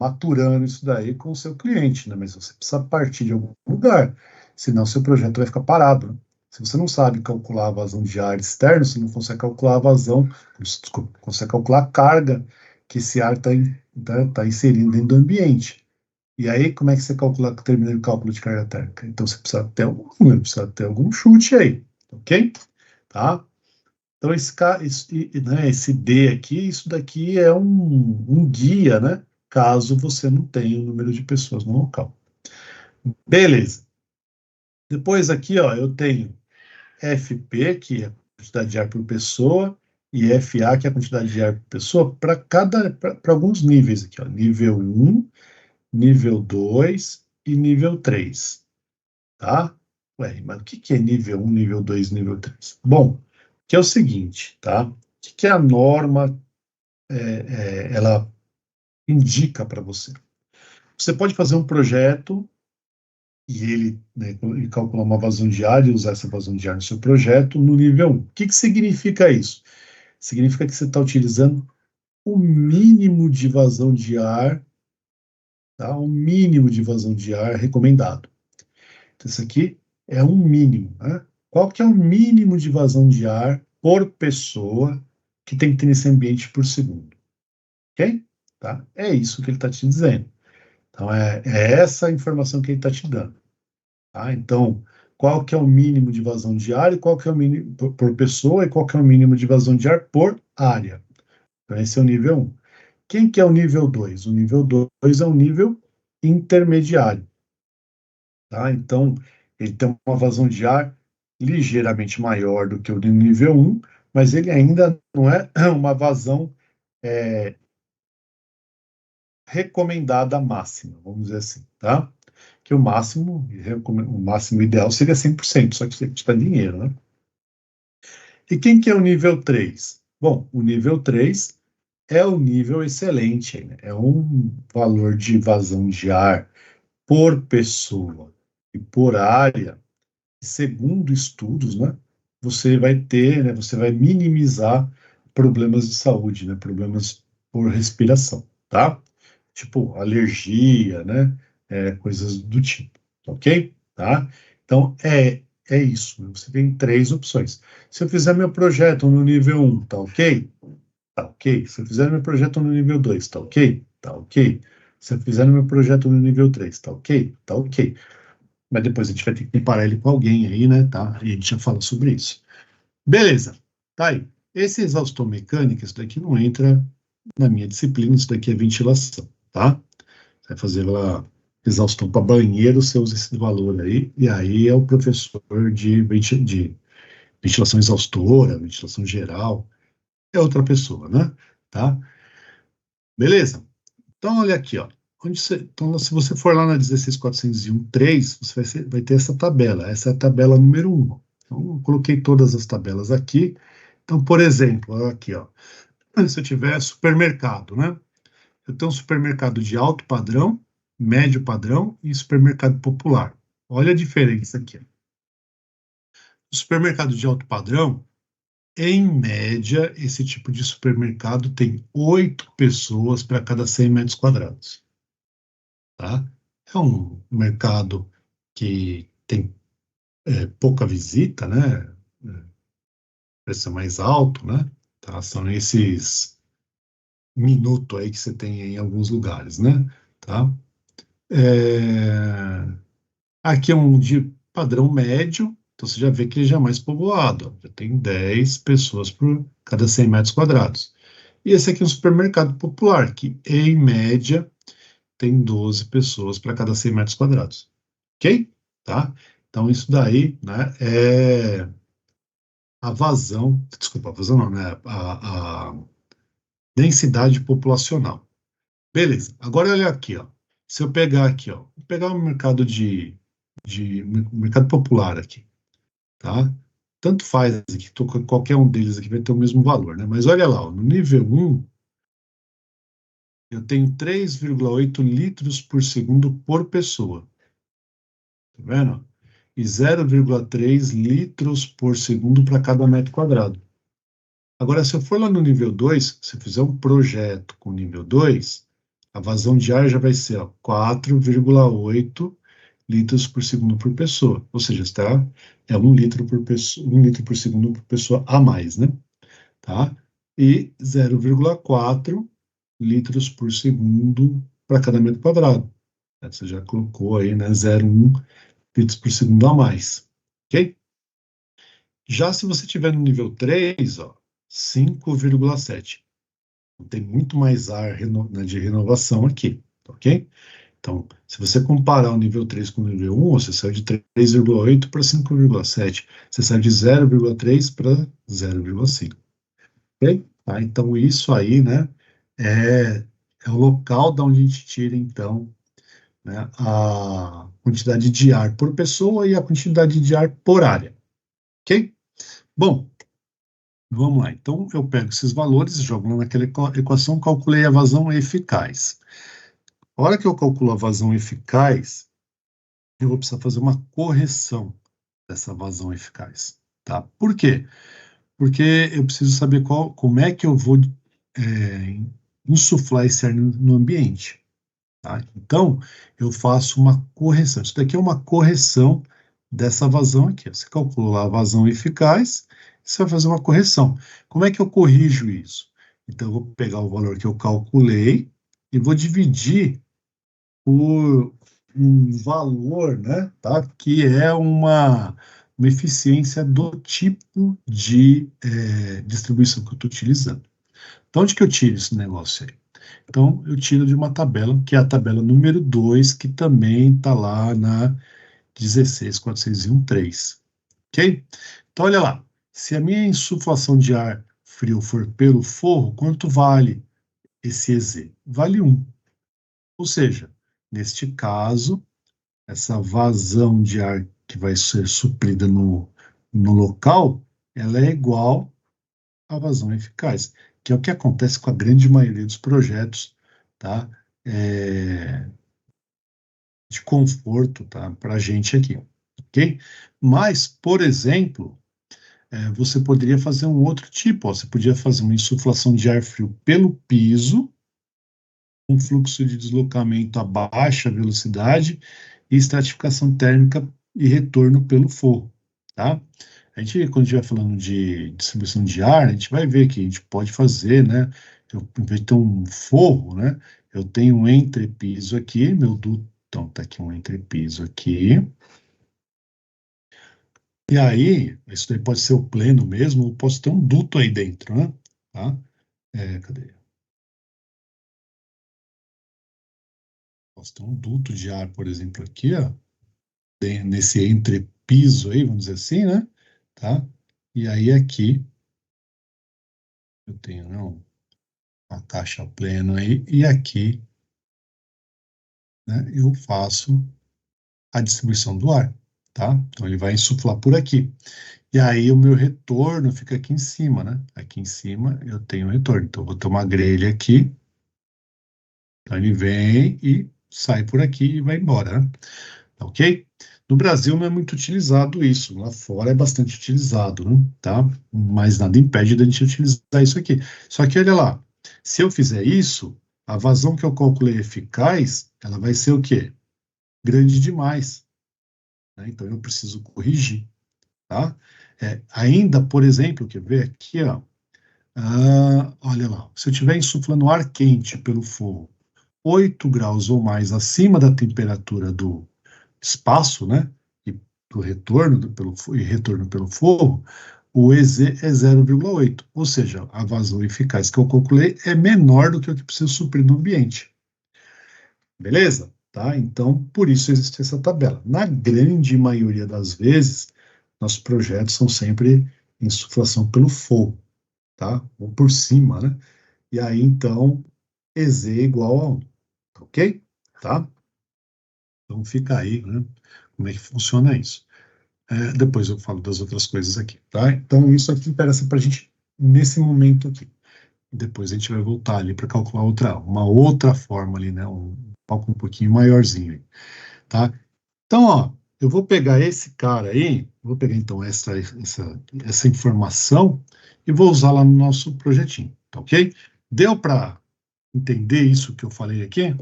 maturando isso daí com o seu cliente, né? Mas você precisa partir de algum lugar, senão seu projeto vai ficar parado, né? Se você não sabe calcular a vazão de ar externo, você não consegue calcular a vazão, desculpa, consegue calcular a carga que esse ar está tá inserindo dentro do ambiente. E aí, como é que você calcula, termina o cálculo de carga térmica? Então, você precisa ter algum número, precisa ter algum chute aí, ok? Tá? Então, esse D aqui, isso daqui é um guia, né? Caso você não tenha o número de pessoas no local. Beleza. Depois aqui, ó, eu tenho FP, que é a quantidade de ar por pessoa, e FA, que é a quantidade de ar por pessoa, para alguns níveis aqui, ó. Nível 1, nível 2 e nível 3. tá? Ué, mas o que é nível 1, nível 2, nível 3? Bom, que é o seguinte, tá? O que a norma ela indica para você? Você pode fazer um projeto e ele, né, e calcular uma vazão diária e usar essa vazão diária no seu projeto no nível 1. O que significa isso? Significa que você está utilizando o mínimo de vazão de ar, tá? O mínimo de vazão de ar recomendado. Então, isso aqui é um mínimo, né? Qual que é o mínimo de vazão de ar por pessoa que tem que ter nesse ambiente por segundo? Ok? Tá? É isso que ele está te dizendo. Então, é essa a informação que ele está te dando. Tá? Então, qual que é o mínimo de vazão de ar e qual que é o mínimo por pessoa e qual que é o mínimo de vazão de ar por área. Então, esse é o nível 1. Quem que é o nível 2? O nível 2 é um nível intermediário. Tá? Então, ele tem uma vazão de ar ligeiramente maior do que o do nível 1, mas ele ainda não é uma vazão recomendada máxima, vamos dizer assim, tá? Que o máximo ideal seria 100%, só que você custa dinheiro, né? E quem que é o nível 3? Bom, o nível 3 é o nível excelente, né? É um valor de vazão de ar por pessoa e por área, segundo estudos, né? Você vai ter, né? Você vai minimizar problemas de saúde, né? Problemas por respiração, tá? Tipo alergia, né? Coisas do tipo, ok? Tá? Então, é isso, né? Você tem três opções. Se eu fizer meu projeto no nível 1, tá ok? Tá ok. Se eu fizer meu projeto no nível 2, tá ok? Tá ok. Se eu fizer meu projeto no nível 3, tá ok? Tá ok. Mas depois a gente vai ter que comparar ele com alguém aí, né? Tá? E a gente já fala sobre isso. Beleza. Tá aí. Esse exaustor mecânico, isso daqui não entra na minha disciplina, isso daqui é ventilação, tá? Você vai fazer lá exaustão para banheiro, você usa esse valor aí, e aí é o professor de ventilação exaustora, ventilação geral, é outra pessoa, né? Tá? Beleza? Então, olha aqui, ó. Então, se você for lá na 16401.3, você vai ter essa tabela. Essa é a tabela número 1. Então, eu coloquei todas as tabelas aqui. Então, por exemplo, olha aqui, ó. Se eu tiver supermercado, né? Eu tenho um supermercado de alto padrão, médio padrão e supermercado popular. Olha a diferença aqui. O supermercado de alto padrão, em média, esse tipo de supermercado tem 8 pessoas para cada 100 metros quadrados. Tá? É um mercado que tem pouca visita, né? Preço mais alto, né? Tá? São esses minutos aí que você tem em alguns lugares, né? Tá? É, aqui é um de padrão médio, então você já vê que ele já é mais povoado, ó, já tem 10 pessoas por cada 100 metros quadrados. E esse aqui é um supermercado popular, que em média tem 12 pessoas para cada 100 metros quadrados. Ok? Tá? Então isso daí, né, é a vazão, desculpa, a vazão não, né, a densidade populacional. Beleza, agora olha aqui, ó. Se eu pegar aqui, ó, vou pegar o mercado de mercado popular aqui, tá? Tanto faz aqui, qualquer um deles aqui vai ter o mesmo valor, né? Mas olha lá, ó, no nível 1, eu tenho 3,8 litros por segundo por pessoa. Tá vendo? E 0,3 litros por segundo para cada metro quadrado. Agora, se eu for lá no nível 2, se eu fizer um projeto com nível 2, a vazão de ar já vai ser 4,8 litros por segundo por pessoa. Ou seja, está, é 1 litro por pessoa, 1 litro por segundo por pessoa a mais, né? Tá? E 0,4 litros por segundo para cada metro quadrado. Você já colocou aí, né? 0,1 litros por segundo a mais. Ok? Já se você tiver no nível 3, ó, 5,7. Tem muito mais ar né, de renovação aqui, ok? Então, se você comparar o nível 3 com o nível 1, você sai de 3,8 para 5,7. Você sai de 0,3 para 0,5. Ok? Tá? Então, isso aí, né, é o local da onde a gente tira, então, né, a quantidade de ar por pessoa e a quantidade de ar por área. Ok? Bom, vamos lá. Então, eu pego esses valores, jogo naquela equação, calculei a vazão eficaz. A hora que eu calculo a vazão eficaz, eu vou precisar fazer uma correção dessa vazão eficaz. Tá? Por quê? Porque eu preciso saber como é que eu vou insuflar esse ar no ambiente. Tá? Então, eu faço uma correção. Isso daqui é uma correção dessa vazão aqui. Você calcula lá a vazão eficaz, você vai fazer uma correção. Como é que eu corrijo isso? Então, eu vou pegar o valor que eu calculei e vou dividir por um valor, né, tá? Que é uma eficiência do tipo de distribuição que eu estou utilizando. Então, onde que eu tiro esse negócio aí? Então, eu tiro de uma tabela, que é a tabela número 2, que também está lá na 16.401.3. Ok? Então, olha lá. Se a minha insuflação de ar frio for pelo forro, quanto vale esse EZ? Vale 1. Ou seja, neste caso, essa vazão de ar que vai ser suprida no local, ela é igual à vazão eficaz, que é o que acontece com a grande maioria dos projetos, tá? De conforto, tá? Para a gente aqui, ok? Mas, por exemplo, você poderia fazer um outro tipo, ó, você podia fazer uma insuflação de ar frio pelo piso, um fluxo de deslocamento a baixa velocidade e estratificação térmica e retorno pelo forro, tá? A gente, quando estiver falando de distribuição de ar, a gente vai ver que a gente pode fazer, né? Eu, em vez de ter um forro, né? Eu tenho um entrepiso aqui, meu duto, então tá aqui um entrepiso aqui. E aí, isso daí pode ser o pleno mesmo, ou posso ter um duto aí dentro, né? Tá? Cadê? Posso ter um duto de ar, por exemplo, aqui, ó, nesse entrepiso aí, vamos dizer assim, né? Tá? E aí aqui eu tenho, não, uma caixa plena aí, e aqui, né, eu faço a distribuição do ar, tá? Então ele vai insuflar por aqui. E aí o meu retorno fica aqui em cima, né? Aqui em cima eu tenho retorno. Então eu vou ter uma grelha aqui, então ele vem e sai por aqui e vai embora, né? Ok? No Brasil não é muito utilizado isso, lá fora é bastante utilizado, né? Tá? Mas nada impede da gente utilizar isso aqui. Só que olha lá, se eu fizer isso, a vazão que eu calculei eficaz, ela vai ser o quê? Grande demais, né? Então eu preciso corrigir, tá? Ainda, por exemplo, quer ver aqui, ó, olha lá, se eu estiver insuflando ar quente pelo forro, 8 graus ou mais acima da temperatura do espaço, né, e do retorno e retorno pelo forro, o EZ é 0,8, ou seja, a vazão eficaz que eu calculei é menor do que o que preciso suprir no ambiente. Beleza? Tá? Então, por isso existe essa tabela. Na grande maioria das vezes, nossos projetos são sempre insuflação pelo forro, tá? Ou por cima, né? E aí, então, EZ é igual a 1, ok? Tá? Então, fica aí, né? Como é que funciona isso. Depois eu falo das outras coisas aqui, tá? Então, isso aqui interessa para a gente nesse momento aqui. Depois a gente vai voltar ali para calcular uma outra forma ali, né? Um cálculo um pouquinho maiorzinho aí, tá? Então, ó, eu vou pegar esse cara aí, vou pegar então essa informação e vou usar lá no nosso projetinho, tá ok? Deu para entender isso que eu falei aqui?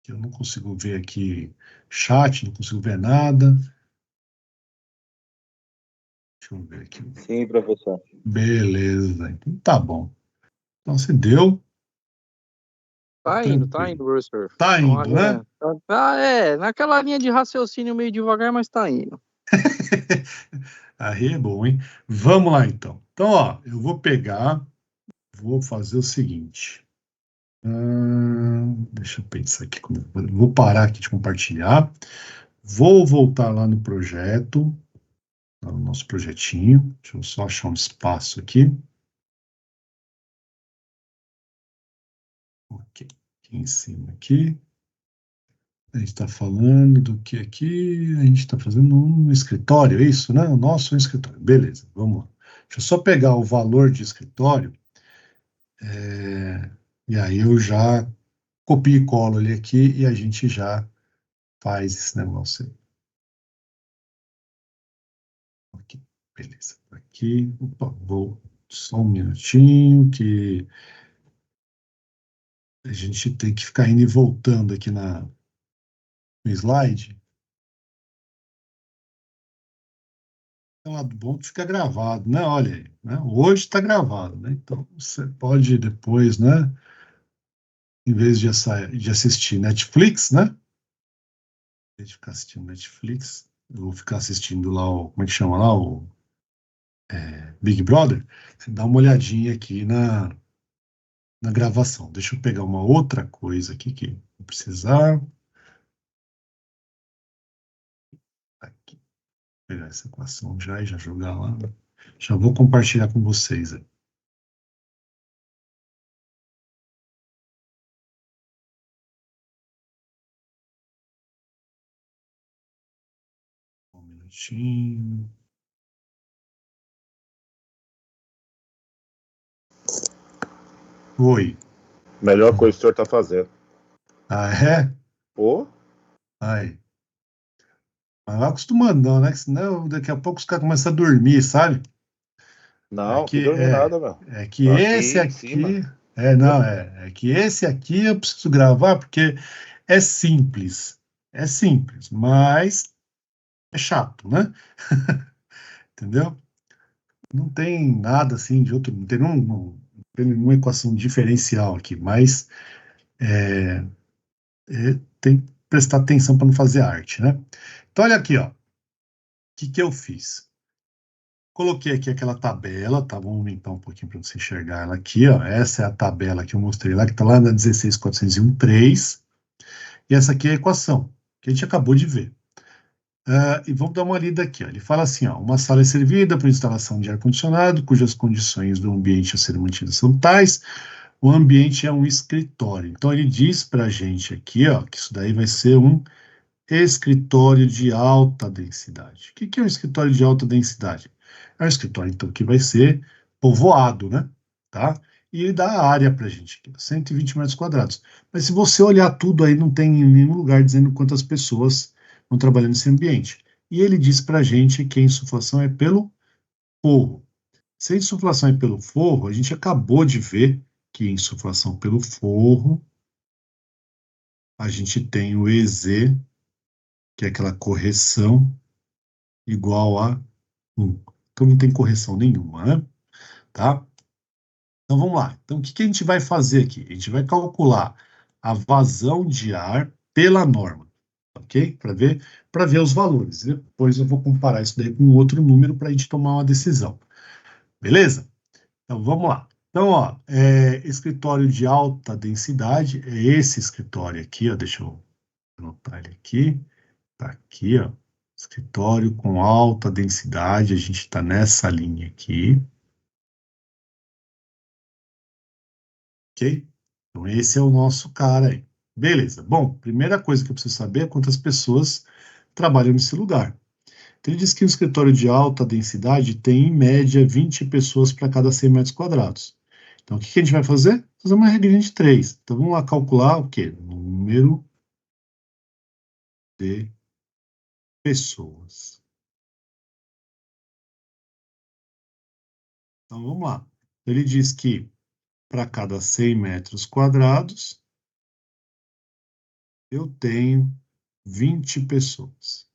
Eu não consigo ver aqui chat, não consigo ver nada. Deixa eu ver aqui. Sim, professor. Beleza, então tá bom. Então, se deu, Tá indo, tranquilo. professor. Tá Então, indo, né? naquela linha de raciocínio meio devagar, mas tá indo. Aí é bom, hein? Vamos lá, então. Então, ó, eu vou fazer o seguinte. Deixa eu pensar aqui. Vou parar aqui de compartilhar. Vou voltar lá no projeto, lá no nosso projetinho. Deixa eu só achar um espaço aqui. Ok, aqui em cima aqui. A gente está falando do que aqui? A gente está fazendo um escritório, é isso, né? O nosso escritório. Beleza, vamos lá. Deixa eu só pegar o valor de escritório, e aí eu já copio e colo ele aqui e a gente já faz esse negócio aí. Aqui, beleza. Aqui, opa, vou só um minutinho que a gente tem que ficar indo e voltando aqui no slide. É um lado bom que fica gravado, né? Olha aí, né? Hoje está gravado, né? Então você pode depois, né? Em vez de assistir Netflix, né? Em vez de ficar assistindo Netflix, eu vou ficar assistindo lá o, como é que chama lá? O Big Brother. Você dá uma olhadinha aqui na gravação. Deixa eu pegar uma outra coisa aqui que vou precisar. Aqui, pegar essa equação já e já jogar lá. Já vou compartilhar com vocês aí. Um minutinho. Oi. Melhor coisa que o senhor está fazendo. Ah, é? Ô, Ai. Mas vai acostumando, não, né? Que senão daqui a pouco os caras começam a dormir, sabe? não, que dormir nada, meu. É que Tô esse aqui em cima. aqui. Não, é que esse aqui eu preciso gravar porque é simples. É simples, mas é chato, né? Entendeu? Não tem nada assim de outro, não tem nenhuma equação diferencial aqui, mas tem que prestar atenção para não fazer arte, né? Então, olha aqui, ó. O que eu fiz? Coloquei aqui aquela tabela, tá? Vamos aumentar um pouquinho para você enxergar ela aqui, ó. Essa é a tabela que eu mostrei lá, que está lá na 16.401.3. E essa aqui é a equação, que a gente acabou de ver. E vamos dar uma lida aqui, ó. Ele fala assim, ó, uma sala é servida por instalação de ar-condicionado, cujas condições do ambiente a serem mantidas são tais. O ambiente é um escritório. Então, ele diz para a gente aqui, ó, que isso daí vai ser um escritório de alta densidade. O que é um escritório de alta densidade? É um escritório, então, que vai ser povoado, né? Tá? E ele dá a área para a gente, 120 metros quadrados. Mas se você olhar tudo aí, não tem em nenhum lugar dizendo quantas pessoas estão trabalhando nesse ambiente. E ele diz para a gente que a insuflação é pelo forro. Se a insuflação é pelo forro, a gente acabou de ver que a insuflação pelo forro, a gente tem o EZ, que é aquela correção igual a 1. Então não tem correção nenhuma, né? Tá? Então vamos lá. Então o que a gente vai fazer aqui? A gente vai calcular a vazão de ar pela norma, ok? Para ver os valores. Depois eu vou comparar isso daí com outro número para a gente tomar uma decisão. Beleza? Então vamos lá. Então, ó, escritório de alta densidade é esse escritório aqui, ó. Deixa eu anotar ele aqui. Tá aqui, ó. Escritório com alta densidade, a gente está nessa linha aqui, ok? Então, esse é o nosso cara aí. Beleza. Bom, primeira coisa que eu preciso saber é quantas pessoas trabalham nesse lugar. Então, ele diz que o escritório de alta densidade tem, em média, 20 pessoas para cada 100 metros quadrados. Então, o que a gente vai fazer? Fazer uma regrinha de 3. Então, vamos lá calcular o quê? Número de pessoas. Então, vamos lá. Ele diz que para cada 100 metros quadrados, eu tenho 20 pessoas.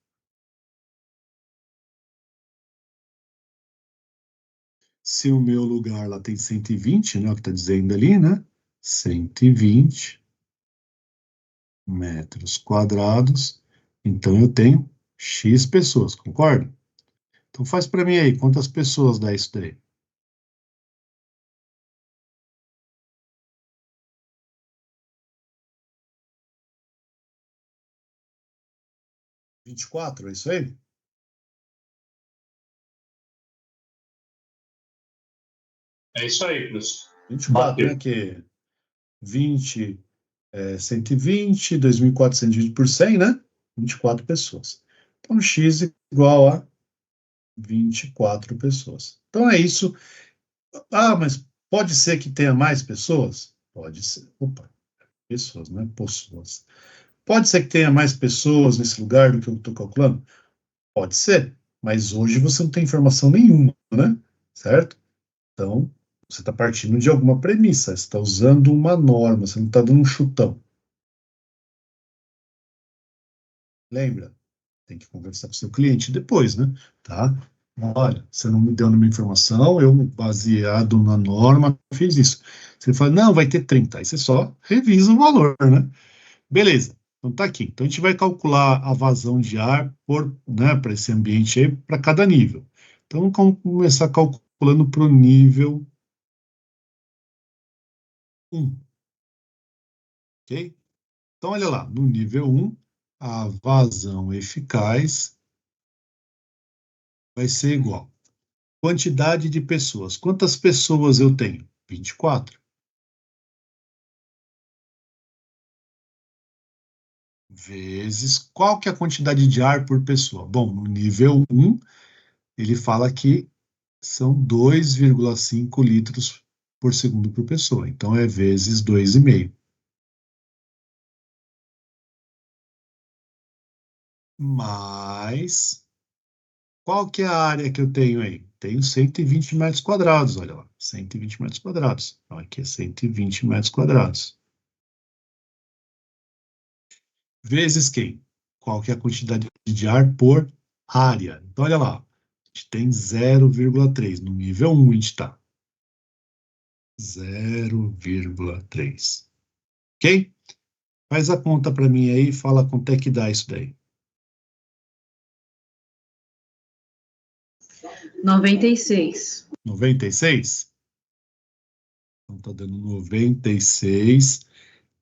Se o meu lugar lá tem 120, né, o que está dizendo ali, né? 120 metros quadrados, então eu tenho X pessoas, concorda? Então faz para mim aí, quantas pessoas dá isso daí? 24, é isso aí? É isso aí, Cruz. 24, né? Bateu. Que 20 120, 2.400 dividido por 100, né? 24 pessoas. Então, x igual a 24 pessoas. Então, é isso. Ah, mas pode ser que tenha mais pessoas? Pode ser. Opa, pessoas, não é pessoas. Pode ser que tenha mais pessoas nesse lugar do que eu estou calculando? Pode ser. Mas hoje você não tem informação nenhuma, né? Certo? Então, você está partindo de alguma premissa, você está usando uma norma, você não está dando um chutão. Lembra? Tem que conversar com o seu cliente depois, né? Tá? Olha, você não me deu nenhuma informação, eu, baseado na norma, fiz isso. Você fala, não, vai ter 30. Aí você só revisa o valor, né? Beleza. Então tá aqui. Então a gente vai calcular a vazão de ar por, né, para esse ambiente aí, para cada nível. Então vamos começar calculando para o nível 1. Ok? Então olha lá, no nível 1, a vazão eficaz vai ser igual. Quantidade de pessoas. Quantas pessoas eu tenho? 24. Vezes qual que é a quantidade de ar por pessoa? Bom, no nível 1, ele fala que são 2,5 litros por segundo por pessoa. Então, é vezes 2,5. Mas, qual que é a área que eu tenho aí? Tenho 120 metros quadrados, olha lá. 120 metros quadrados. Então, aqui é 120 metros quadrados. Vezes quem? Qual que é a quantidade de ar por área? Então, olha lá. A gente tem 0,3. No nível 1 a gente está. 0,3. Ok? Faz a conta para mim aí e fala quanto é que dá isso daí. 96. 96? Então está dando 96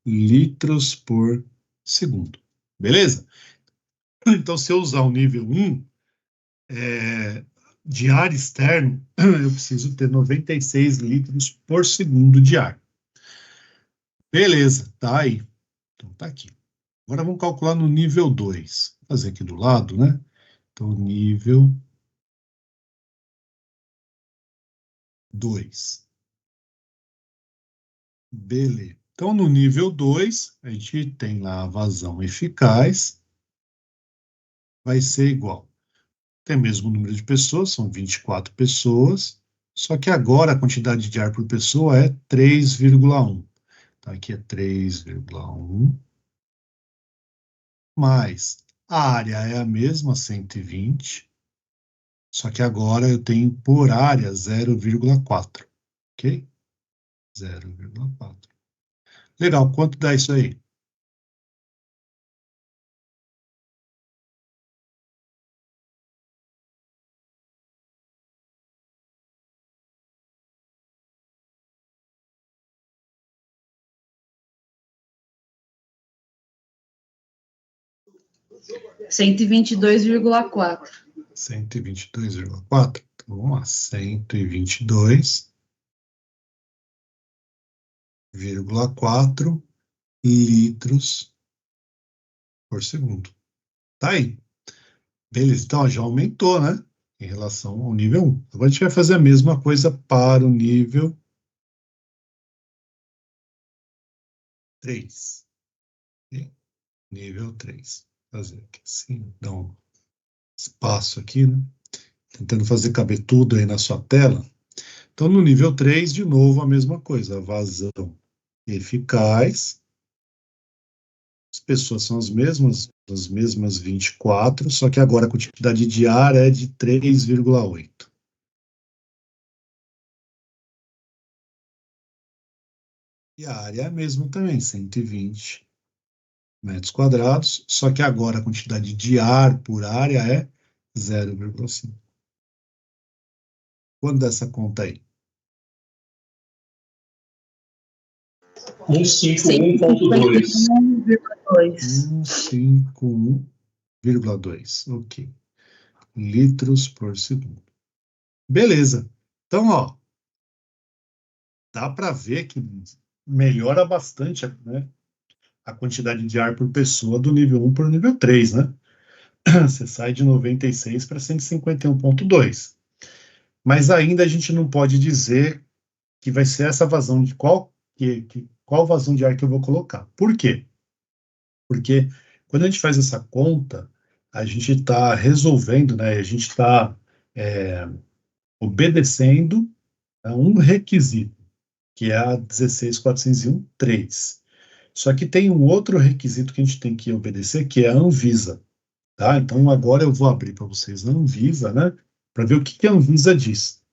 litros por segundo. Beleza? Então, se eu usar o nível 1, de ar externo, eu preciso ter 96 litros por segundo de ar. Beleza, tá aí. Então tá aqui. Agora vamos calcular no nível 2. Vou fazer aqui do lado, né? Então, nível 2. Beleza. Então, no nível 2, a gente tem lá a vazão eficaz, vai ser igual. Tem o mesmo número de pessoas, são 24 pessoas, só que agora a quantidade de ar por pessoa é 3,1. Então, aqui é 3,1, mais a área é a mesma, 120, só que agora eu tenho por área 0,4, ok? 0,4. Legal, quanto dá isso aí? R$ 122,4. 122,4. Então, vamos lá, 122,4 litros por segundo. Tá aí. Beleza, então ó, já aumentou, né? Em relação ao nível 1. Agora a gente vai fazer a mesma coisa para o nível 3. Ok? Nível 3. Fazer aqui assim, dar um espaço aqui, né? Tentando fazer caber tudo aí na sua tela. Então, no nível 3, de novo, a mesma coisa. A vazão eficaz. As pessoas são as mesmas 24, só que agora a quantidade de ar é de 3,8. E a área é a mesma também, 120 metros quadrados, só que agora a quantidade de ar por área é 0,5. Quando dá essa conta aí? 151,2. 151,2. Ok. Litros por segundo. Beleza. Então, ó, dá para ver que melhora bastante, né? a quantidade de ar por pessoa do nível 1 para o nível 3, né? Você sai de 96 para 151,2. Mas ainda a gente não pode dizer que vai ser essa vazão de qual vazão de ar que eu vou colocar. Por quê? Porque quando a gente faz essa conta, a gente está resolvendo, né? A gente está obedecendo a um requisito, que é a 16.401.3. Só que tem um outro requisito que a gente tem que obedecer, que é a Anvisa, tá? Então agora eu vou abrir para vocês a Anvisa, né? Para ver o que a Anvisa diz.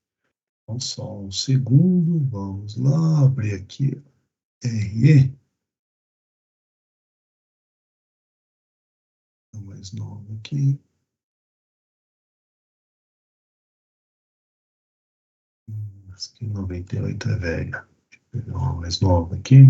Então, só um segundo, vamos lá, abrir aqui. RE. Mais novo aqui. Esse aqui 98 é velho. Deixa eu pegar uma mais nova aqui.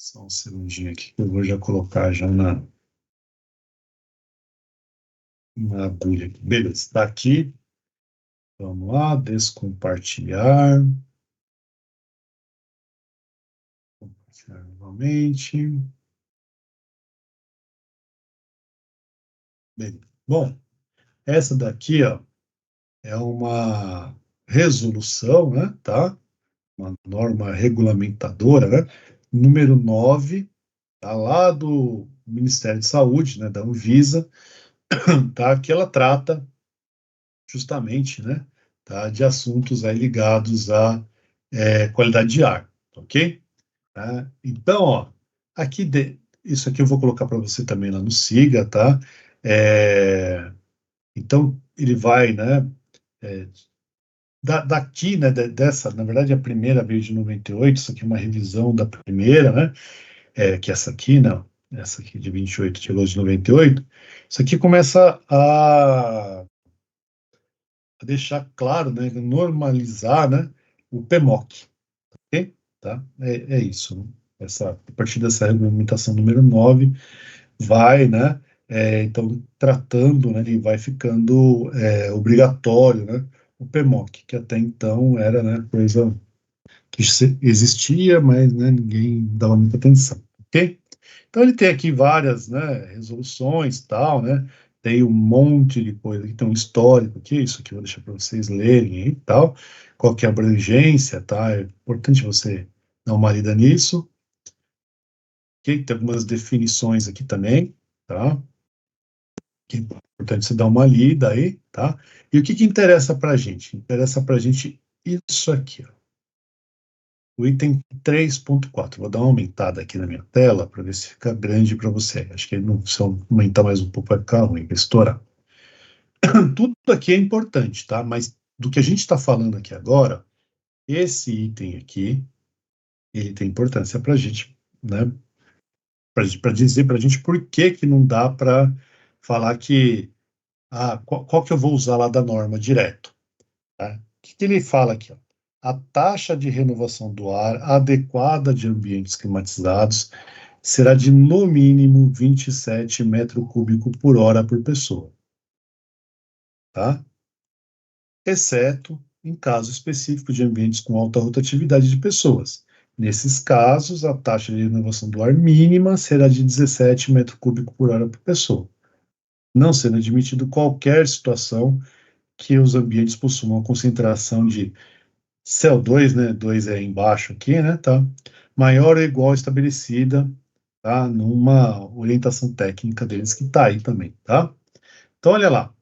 Só um segundinho aqui que eu vou já colocar já na agulha aqui. Beleza, está aqui. Vamos lá, descompartilhar. Compartilhar novamente. Beleza. Bom, essa daqui, ó, é uma resolução, né, tá? Uma norma regulamentadora, né? Número 9, tá lá do Ministério de Saúde, né, da Anvisa, tá? Que ela trata justamente, né, tá, de assuntos aí ligados à qualidade de ar, ok? Tá? Então, ó, isso aqui eu vou colocar para você também lá no Siga, tá? Então, ele vai, né, daqui, né, dessa, na verdade, a primeira vez de 98, isso aqui é uma revisão da primeira, né, que essa aqui, não, essa aqui de 28 de agosto de 98, isso aqui começa a deixar claro, né, normalizar, né, o PMOC, ok? Tá? É isso, né? A partir dessa regulamentação número 9, vai, né, então, tratando, né, ele vai ficando obrigatório, né, o PMOC, que até então era, né, coisa que existia, mas, né, ninguém dava muita atenção, ok? Então ele tem aqui várias, né, resoluções, tal, né, tem um monte de coisa aqui, tem um histórico aqui, isso aqui eu vou deixar para vocês lerem aí, tal, qual que é a abrangência, tá, é importante você dar uma lida nisso, ok? Tem algumas definições aqui também, tá, que é importante você dar uma lida aí, tá, e o que interessa para a gente? Interessa para a gente isso aqui, ó. O item 3.4, vou dar uma aumentada aqui na minha tela para ver se fica grande para você. Acho que não, se eu aumentar mais um pouco vai ficar ruim, vai estourar. Tudo aqui é importante, tá? Mas do que a gente está falando aqui agora, esse item aqui, ele tem importância para a gente, né? Para dizer para a gente por que que não dá para falar que, qual que eu vou usar lá da norma direto, tá? O que ele fala aqui, ó? A taxa de renovação do ar adequada de ambientes climatizados será de, no mínimo, 27 metros cúbicos por hora por pessoa, tá? Exceto em caso específico de ambientes com alta rotatividade de pessoas. Nesses casos, a taxa de renovação do ar mínima será de 17 metros cúbicos por hora por pessoa, não sendo admitido qualquer situação que os ambientes possuam uma concentração de CO2, né, 2 é embaixo aqui, né, tá, maior ou igual estabelecida, tá, numa orientação técnica deles que tá aí também, tá. Então, olha lá,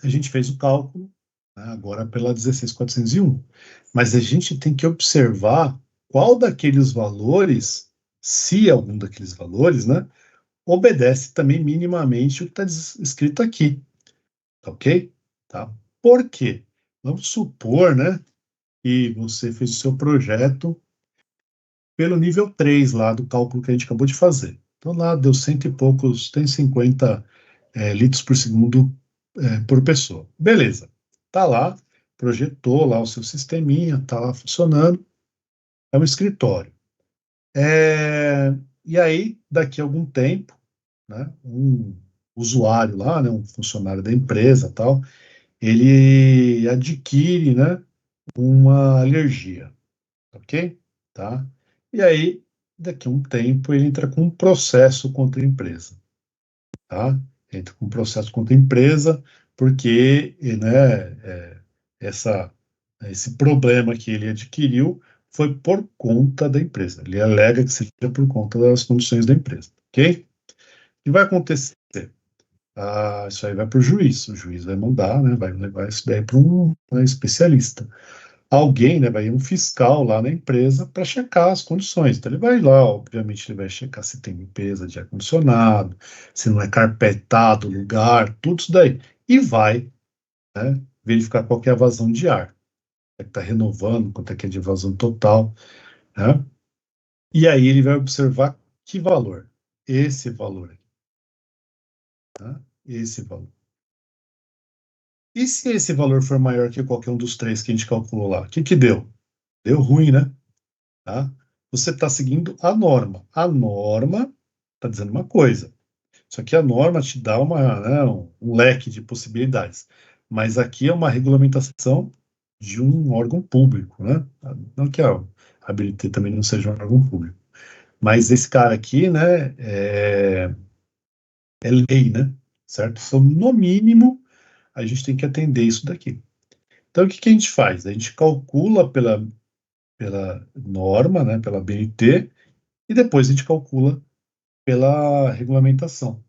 a gente fez o cálculo, né, agora pela 16.401, mas a gente tem que observar qual daqueles valores, se algum daqueles valores, né, obedece também minimamente o que está escrito aqui, tá ok? Tá? Por quê? Vamos supor, né, que você fez o seu projeto pelo nível 3 lá do cálculo que a gente acabou de fazer. Então lá deu cento e poucos, tem 50 litros por segundo por pessoa. Beleza. Tá lá, projetou lá o seu sisteminha, tá lá funcionando, é um escritório. E aí, daqui a algum tempo, né, usuário lá, né, um funcionário da empresa, tal, ele adquire, né, uma alergia, ok? Tá? E aí, daqui a um tempo, ele entra com um processo contra a empresa, tá? Entra com um processo contra a empresa porque, né, essa, esse problema que ele adquiriu foi por conta da empresa. Ele alega que seja por conta das condições da empresa, ok? O que vai acontecer? Isso aí vai para o juiz vai mandar, né, vai levar isso daí para um especialista. Alguém, né, vai ir um fiscal lá na empresa para checar as condições. Então ele vai lá, obviamente, ele vai checar se tem limpeza de ar-condicionado, se não é carpetado o lugar, tudo isso daí. E vai, né, verificar qual que é a vazão de ar. É que está renovando, quanto é que é de vazão total, né? E aí ele vai observar que valor? Esse valor aqui, tá? Esse valor. E se esse valor for maior que qualquer um dos três que a gente calculou lá? O que que deu? Deu ruim, né? Tá? Você está seguindo a norma. A norma está dizendo uma coisa. Só que a norma te dá né, um leque de possibilidades. Mas aqui é uma regulamentação de um órgão público, né? Não que a ABNT também não seja um órgão público. Mas esse cara aqui, né, é lei, né? Certo? Então, no mínimo, a gente tem que atender isso daqui. Então, o que que a gente faz? A gente calcula pela norma, né, pela BNT, e depois a gente calcula pela regulamentação,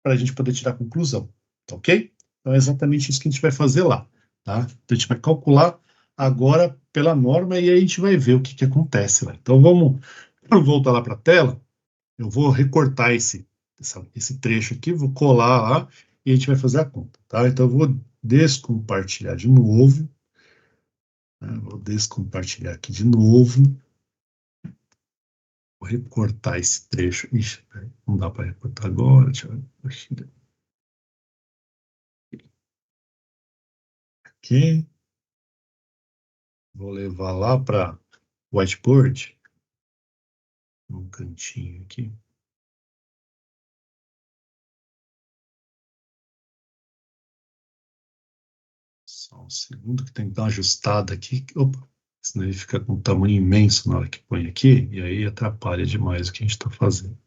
para a gente poder tirar a conclusão, tá ok? Então é exatamente isso que a gente vai fazer lá, tá? Então a gente vai calcular agora pela norma e aí a gente vai ver o que que acontece lá. Então vamos voltar lá para a tela, eu vou recortar esse trecho aqui, vou colar lá e a gente vai fazer a conta, tá? Então eu vou descompartilhar de novo, né? Vou descompartilhar aqui de novo. Vou recortar esse trecho. Ixi, não dá para recortar agora. Deixa eu ver. Aqui. Vou levar lá para whiteboard. Um cantinho aqui. Só um segundo que tem que dar uma ajustada aqui. Opa, senão ele fica com um tamanho imenso na hora que põe aqui. E aí atrapalha demais o que a gente está fazendo.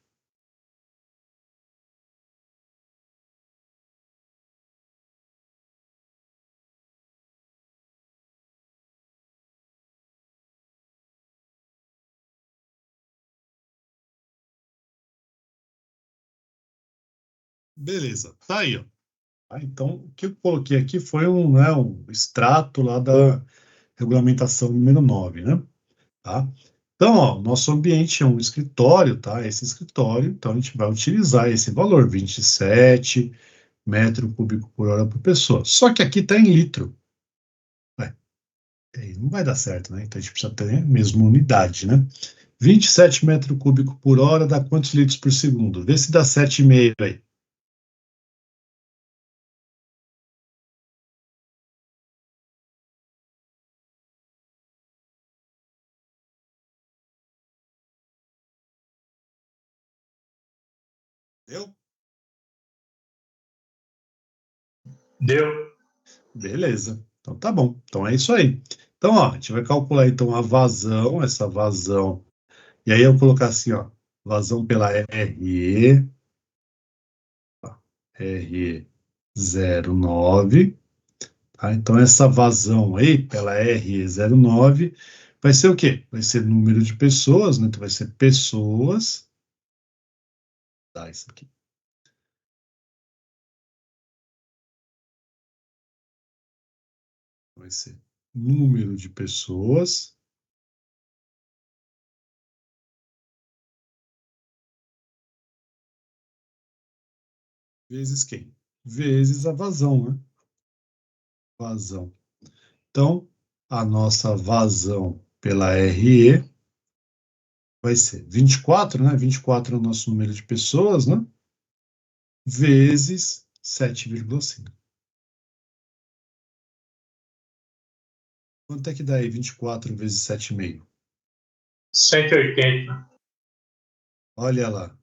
Beleza, tá aí, ó. Então, o que eu coloquei aqui foi né, um extrato lá da regulamentação número 9, né? Tá? Então, ó, nosso ambiente é um escritório, tá? Esse escritório, então a gente vai utilizar esse valor, 27 metro cúbico por hora por pessoa. Só que aqui está em litro. Não vai dar certo, né? Então a gente precisa ter a mesma unidade, né? 27 metro cúbico por hora dá quantos litros por segundo? Vê se dá 7,5 aí. Deu? Deu. Beleza. Então tá bom. Então é isso aí. Então, ó, a gente vai calcular então a vazão, essa vazão. E aí eu vou colocar assim, ó, vazão pela RE, RE09. Tá? Então, essa vazão aí, pela RE09, vai ser o quê? Vai ser número de pessoas, né? Então, vai ser pessoas. Tá, isso aqui. Vai ser número de pessoas vezes quem? Vezes a vazão, né? Vazão. Então, a nossa vazão pela RE vai ser 24, né? 24 é o nosso número de pessoas, né? Vezes 7,5. Quanto é que dá aí 24 vezes 7,5? 180. Olha lá.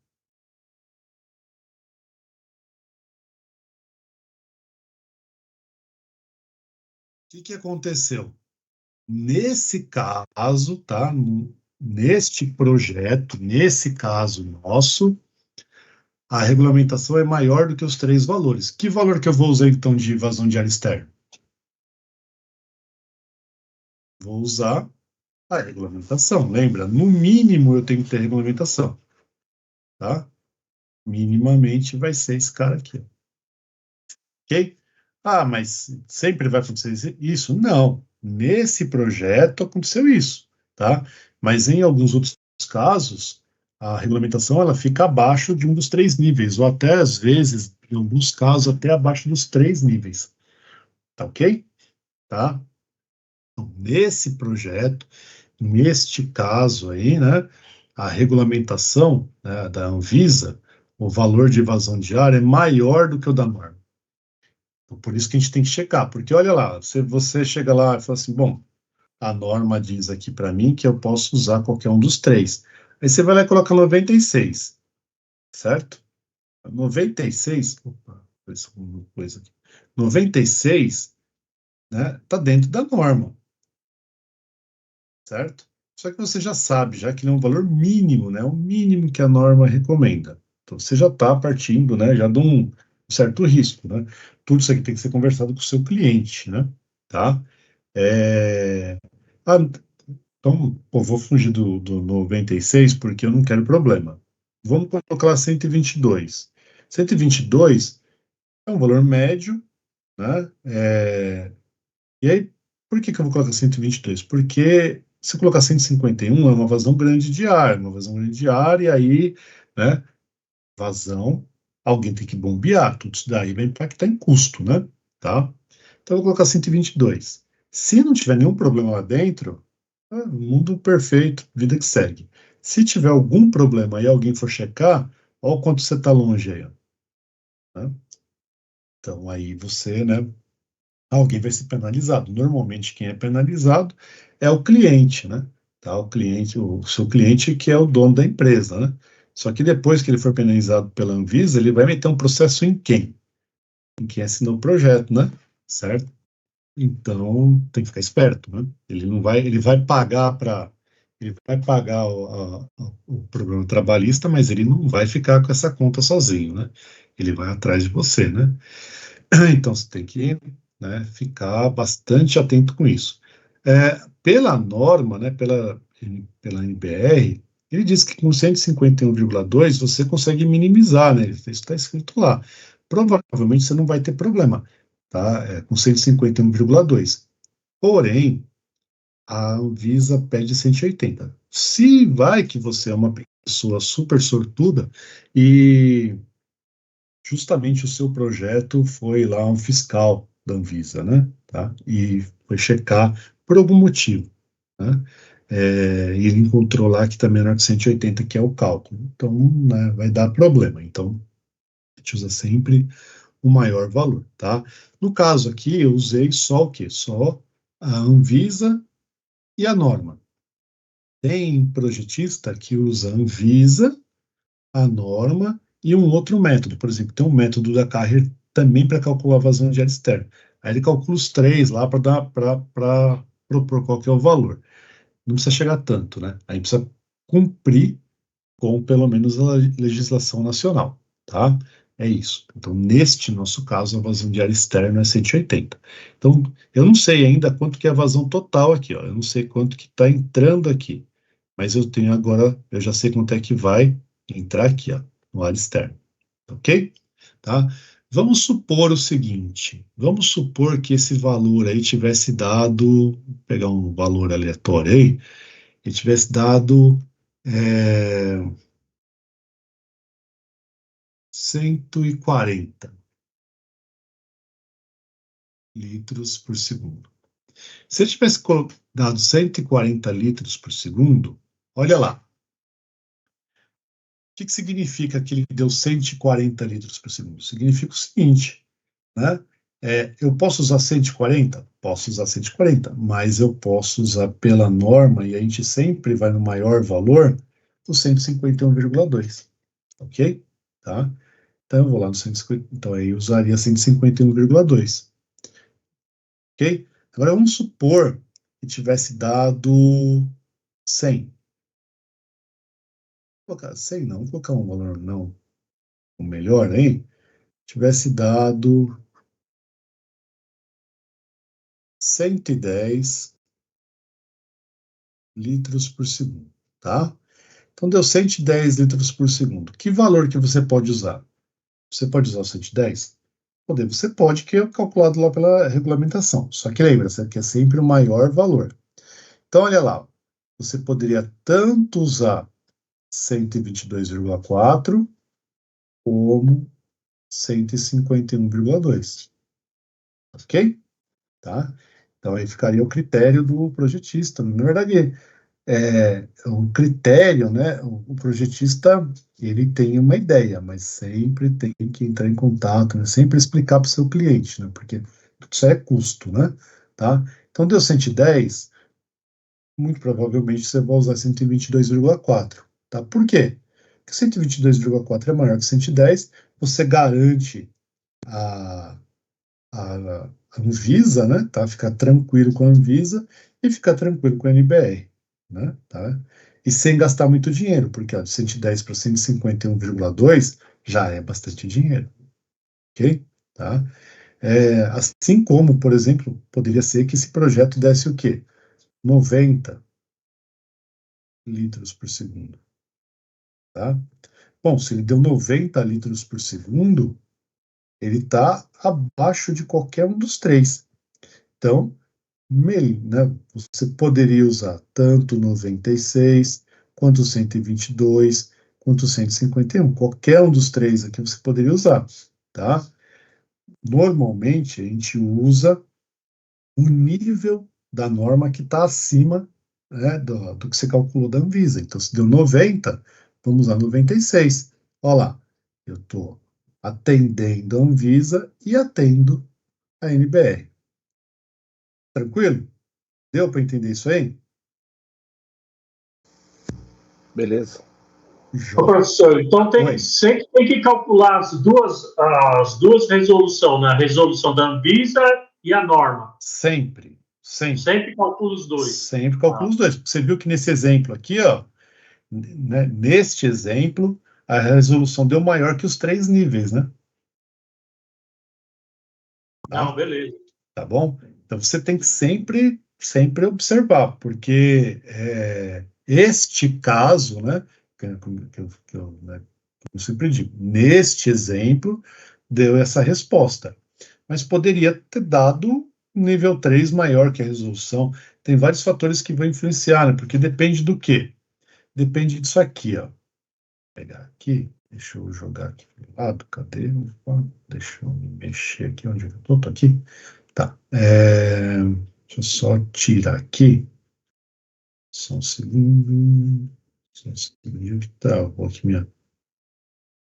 que aconteceu? Nesse caso, tá? Neste projeto, nesse caso nosso, a regulamentação é maior do que os 3 valores. Que valor que eu vou usar, então, de vazão de ar externo? Vou usar a regulamentação. Lembra? No mínimo, eu tenho que ter regulamentação. Tá? Minimamente vai ser esse cara aqui. Ok? Ah, mas sempre vai acontecer isso? Não. Nesse projeto aconteceu isso. Tá? Mas em alguns outros casos, a regulamentação ela fica abaixo de um dos 3 níveis, ou até, às vezes, em alguns casos, até abaixo dos 3 níveis. Tá ok? Tá? Então, nesse projeto, neste caso aí, né, a regulamentação, né, da Anvisa, o valor de evasão de ar é maior do que o da norma. Então, por isso que a gente tem que checar, porque olha lá, se você chega lá e fala assim, bom, a norma diz aqui para mim que eu posso usar qualquer um dos 3. Aí você vai lá e coloca 96, certo? 96, opa, apareceu alguma coisa aqui. 96, né, tá dentro da norma, certo? Só que você já sabe, já que ele é um valor mínimo, né, o mínimo que a norma recomenda. Então você já está partindo, né, já de um certo risco, né? Tudo isso aqui tem que ser conversado com o seu cliente, né? Tá? Ah, então, pô, vou fugir do 96 porque eu não quero problema. Vamos colocar lá 122. 122 é um valor médio, né? E aí, por que eu vou colocar 122? Porque se eu colocar 151 é uma vazão grande de ar, uma vazão grande de ar, e aí, né, vazão, alguém tem que bombear, tudo isso daí vai impactar em custo, né? Tá? Então eu vou colocar 122. Se não tiver nenhum problema lá dentro, mundo perfeito, vida que segue. Se tiver algum problema e alguém for checar, olha o quanto você está longe aí, ó, né? Então aí você, né, alguém vai ser penalizado. Normalmente quem é penalizado é o cliente, né? Tá? O cliente, o seu cliente que é o dono da empresa, né? Só que depois que ele for penalizado pela Anvisa, ele vai meter um processo em quem? Em quem assinou o projeto, né? Certo? Então tem que ficar esperto, né? Ele vai pagar o programa trabalhista, mas ele não vai ficar com essa conta sozinho, né? Ele vai atrás de você, né? Então você tem que, né, ficar bastante atento com isso. Pela norma, né, pela NBR, ele diz que com 151,2 você consegue minimizar, né? Isso está escrito lá. Provavelmente você não vai ter problema, tá? Com 151,2. Porém, a Anvisa pede 180. Se vai que você é uma pessoa super sortuda e justamente o seu projeto foi lá um fiscal da Anvisa, né? Tá? E foi checar por algum motivo, né? E ele encontrou lá que está menor que 180, que é o cálculo. Então, né, vai dar problema. Então, a gente usa sempre o maior valor, tá? No caso aqui, eu usei só o quê? Só a Anvisa e a norma. Tem projetista que usa a Anvisa, a norma e um outro método. Por exemplo, tem um método da Carrier também para calcular a vazão de ar externo. Aí ele calcula os 3 lá para propor qual que é o valor. Não precisa chegar tanto, né? Aí precisa cumprir com pelo menos a legislação nacional, tá? É isso. Então, neste nosso caso, a vazão de ar externo é 180. Então, eu não sei ainda quanto que é a vazão total aqui, ó. Eu não sei quanto que está entrando aqui. Mas eu tenho agora, eu já sei quanto é que vai entrar aqui, ó, no ar externo. Ok? Tá? Vamos supor o seguinte: vamos supor que esse valor aí tivesse dado, vou pegar um valor aleatório aí, ele tivesse dado 140 litros por segundo. Se ele tivesse dado 140 litros por segundo, olha lá. O que significa que ele deu 140 litros por segundo? Significa o seguinte, né? Eu posso usar 140? Posso usar 140, mas eu posso usar pela norma, e a gente sempre vai no maior valor, o 151,2, ok? Tá? Então eu vou lá no 150, então aí eu usaria 151,2, ok? Agora, vamos supor que tivesse dado 100. Vou colocar 100 não, vou colocar um valor não, o melhor aí, tivesse dado 110 litros por segundo, tá? Então, deu 110 litros por segundo. Que valor que você pode usar? Você pode usar o 110? Você pode, que é calculado lá pela regulamentação. Só que lembra, que é sempre o maior valor. Então, olha lá. Você poderia tanto usar 122,4 como 151,2. Ok? Tá? Então, aí ficaria o critério do projetista. Na verdade, o critério, né? O projetista, ele tem uma ideia, mas sempre tem que entrar em contato, né? Sempre explicar para o seu cliente, né? Porque isso é custo, né? Tá? Então, deu 110, muito provavelmente você vai usar 122,4. Tá? Por quê? Porque 122,4 é maior que 110, você garante a Anvisa, né? Tá? Ficar tranquilo com a Anvisa e ficar tranquilo com a NBR, né? Tá? E sem gastar muito dinheiro, porque ó, de 110 para 151,2 já é bastante dinheiro, ok? Tá? Assim como, por exemplo, poderia ser que esse projeto desse o quê? 90 litros por segundo, tá? Bom, se ele deu 90 litros por segundo, ele está abaixo de qualquer um dos três. Então, né, você poderia usar tanto 96, quanto 122, quanto 151. Qualquer um dos três aqui você poderia usar, tá? Normalmente, a gente usa o nível da norma que está acima, né, do que você calculou da Anvisa. Então, se deu 90, vamos usar 96. Olha lá, eu estou atendendo a Anvisa e atendo a NBR. Tranquilo? Deu para entender isso aí? Beleza. Ô, professor, então sempre tem que calcular as duas resoluções, né? A resolução da Anvisa e a norma. Sempre. Sempre calcula os dois. Sempre calcula os dois. Você viu que nesse exemplo aqui, ó, né, neste exemplo, a resolução deu maior que os 3 níveis, né? Não, beleza. Tá bom? Então você tem que sempre observar, porque este caso, né, né, eu sempre digo, neste exemplo, deu essa resposta. Mas poderia ter dado nível 3 maior que a resolução. Tem vários fatores que vão influenciar, né? Porque depende do quê? Depende disso aqui, ó. Vou pegar aqui, deixa eu jogar aqui do lado, cadê? Deixa eu me mexer aqui, onde eu tô? Tô aqui. Tá. Deixa eu só tirar aqui. Só um segundo. Só um segundo. Tá, vou aqui minha.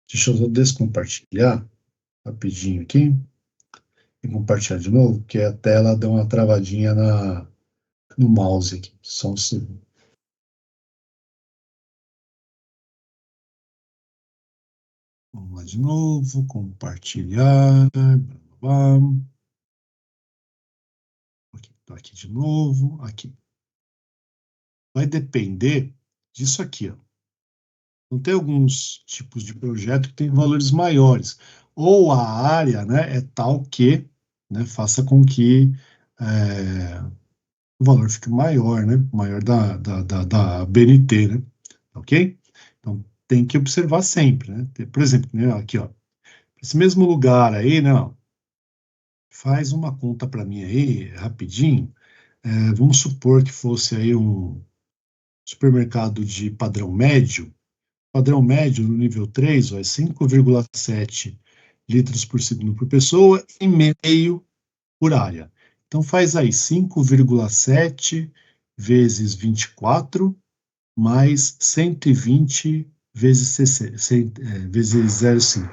Deixa eu só descompartilhar rapidinho aqui. E compartilhar de novo, porque a tela deu uma travadinha no mouse aqui. Só um segundo. Vamos lá de novo, compartilhar. Blá, blá, blá. Aqui de novo, aqui. Vai depender disso aqui, ó. Então, tem alguns tipos de projeto que tem valores maiores. Ou a área, né, é tal que, né, faça com que o valor fique maior, né, maior da BNT, né, ok? Então, tem que observar sempre, né? Por exemplo, né, aqui, ó, esse mesmo lugar aí, né, ó, faz uma conta para mim aí, rapidinho. Vamos supor que fosse aí um supermercado de padrão médio. Padrão médio no nível 3 ó, é 5,7 litros por segundo por pessoa e meio por área. Então faz aí 5,7 vezes 24 mais 120 vezes 0,5.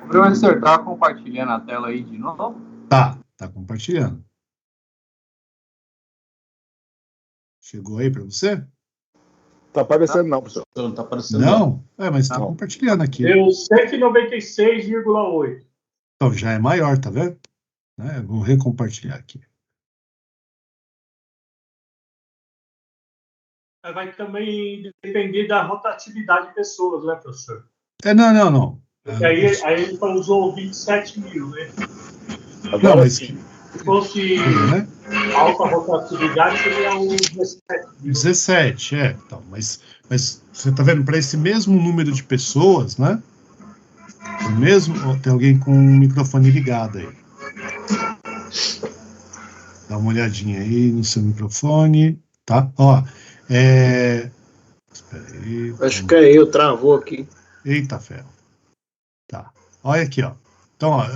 O professor tá compartilhando a tela aí de novo? Tá compartilhando. Chegou aí para você? Tá aparecendo não, professor. Não tá aparecendo Não? Mas está compartilhando aqui. Deu 196,8. Então já é maior, tá vendo? Eu vou recompartilhar aqui. vai também depender da rotatividade de pessoas, né, professor? Não. Aí ele usou 27 mil, né? Agora mas sim. Se fosse né? alta rotatividade, seria o 17 mil. 17, então, mas você está vendo, para esse mesmo número de pessoas, né? Tem alguém com o microfone ligado aí. Dá uma olhadinha aí no seu microfone, tá? Ó, espera aí. Acho que é eu, travou aqui. Eita ferro. Tá. Olha aqui, ó. Então, ó,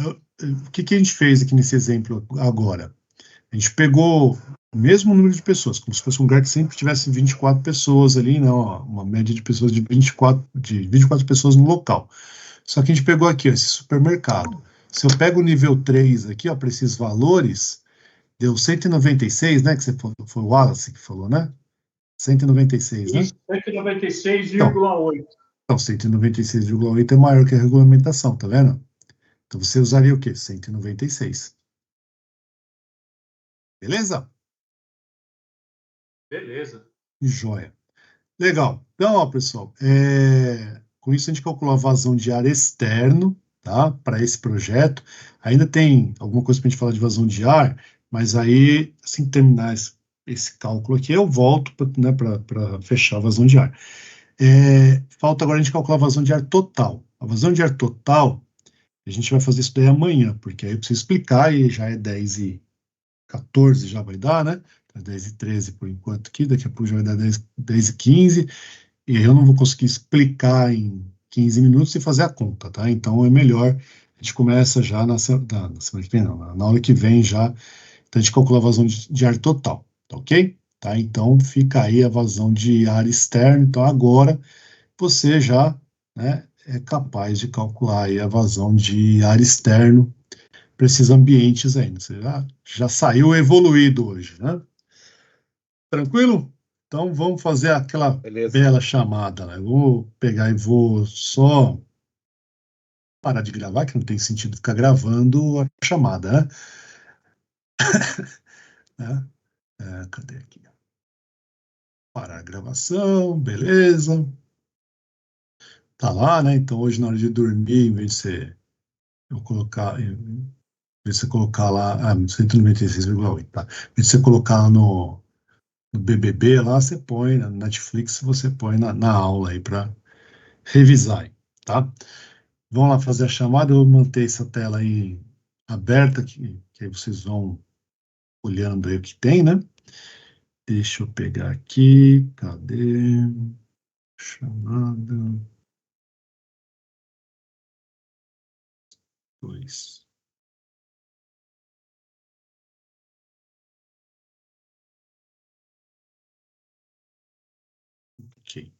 o que a gente fez aqui nesse exemplo agora? A gente pegou o mesmo número de pessoas, como se fosse um lugar que sempre tivesse 24 pessoas ali, não, ó, uma média de pessoas de 24 pessoas no local. Só que a gente pegou aqui, ó, esse supermercado. Se eu pego o nível 3 aqui, ó, para esses valores, deu 196, né? Que foi o Wallace que falou, né? 196, né? Isso, 196,8. Então, 196,8 é maior que a regulamentação, tá vendo? Então, você usaria o quê? 196. Beleza? Beleza. Joia. Legal. Então, ó, pessoal, com isso a gente calculou a vazão de ar externo, tá? Para esse projeto. Ainda tem alguma coisa para a gente falar de vazão de ar, mas aí, assim que terminar esse cálculo aqui, eu volto para fechar a vazão de ar. Falta agora a gente calcular a vazão de ar total. A vazão de ar total, a gente vai fazer isso daí amanhã, porque aí eu preciso explicar e já é 10h14, já vai dar, né? 10h13 por enquanto aqui, daqui a pouco já vai dar 10h15, e aí eu não vou conseguir explicar em 15 minutos e fazer a conta, tá? Então é melhor, a gente começa já na semana que vem, não, na aula que vem já, então a gente calcula a vazão de ar total, tá ok? Tá? Então fica aí a vazão de ar externo, então agora você já, né, é capaz de calcular aí a vazão de ar externo para esses ambientes aí, né? Você já saiu evoluído hoje, né? Tranquilo? Então vamos fazer aquela Beleza. bela chamada, né? Eu vou pegar e vou só parar de gravar, que não tem sentido ficar gravando a chamada, né? Cadê aqui? Parar a gravação, beleza. Tá lá, né? Então hoje na hora de dormir, em vez de você colocar lá, 196,8, tá? Em vez de você colocar lá no BBB, lá você põe, na Netflix você põe na aula aí para revisar, aí, tá? Vamos lá fazer a chamada, eu vou manter essa tela aí aberta, que aí vocês vão olhando aí o que tem, né? Deixa eu pegar aqui, cadê? Chamada 2. Ok.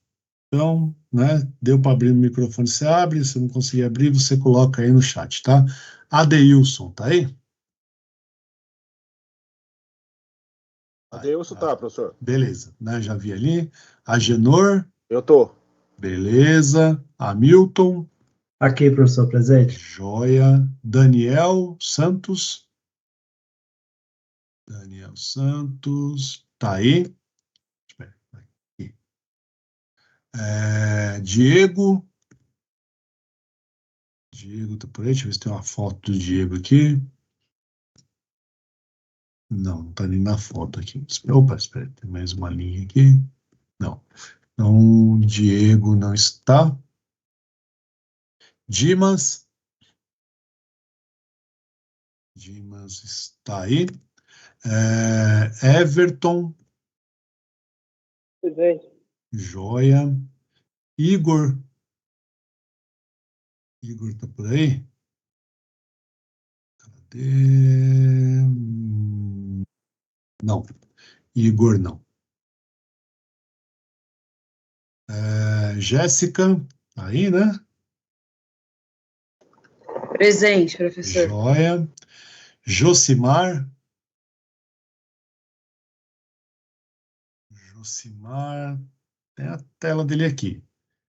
Então, né, deu para abrir o microfone, você abre, se não conseguir abrir, você coloca aí no chat, tá? Adeilson, tá aí? Adeilson tá, professor. Beleza, né, já vi ali. Agenor, Eu tô. beleza. Hamilton, Aqui, professor, presente. joia. Daniel Santos, tá aí? Espera, aqui. Diego tá por aí, deixa eu ver se tem uma foto do Diego aqui. Não tá nem na foto aqui. Opa, espera, tem mais uma linha aqui. Não. Então, Diego não está. Dimas está aí. Everton, Presente. joia. Igor tá por aí? Cadê? Não, Igor não. Jéssica, aí, né? Presente, professor. Joia. Josimar, tem a tela dele aqui.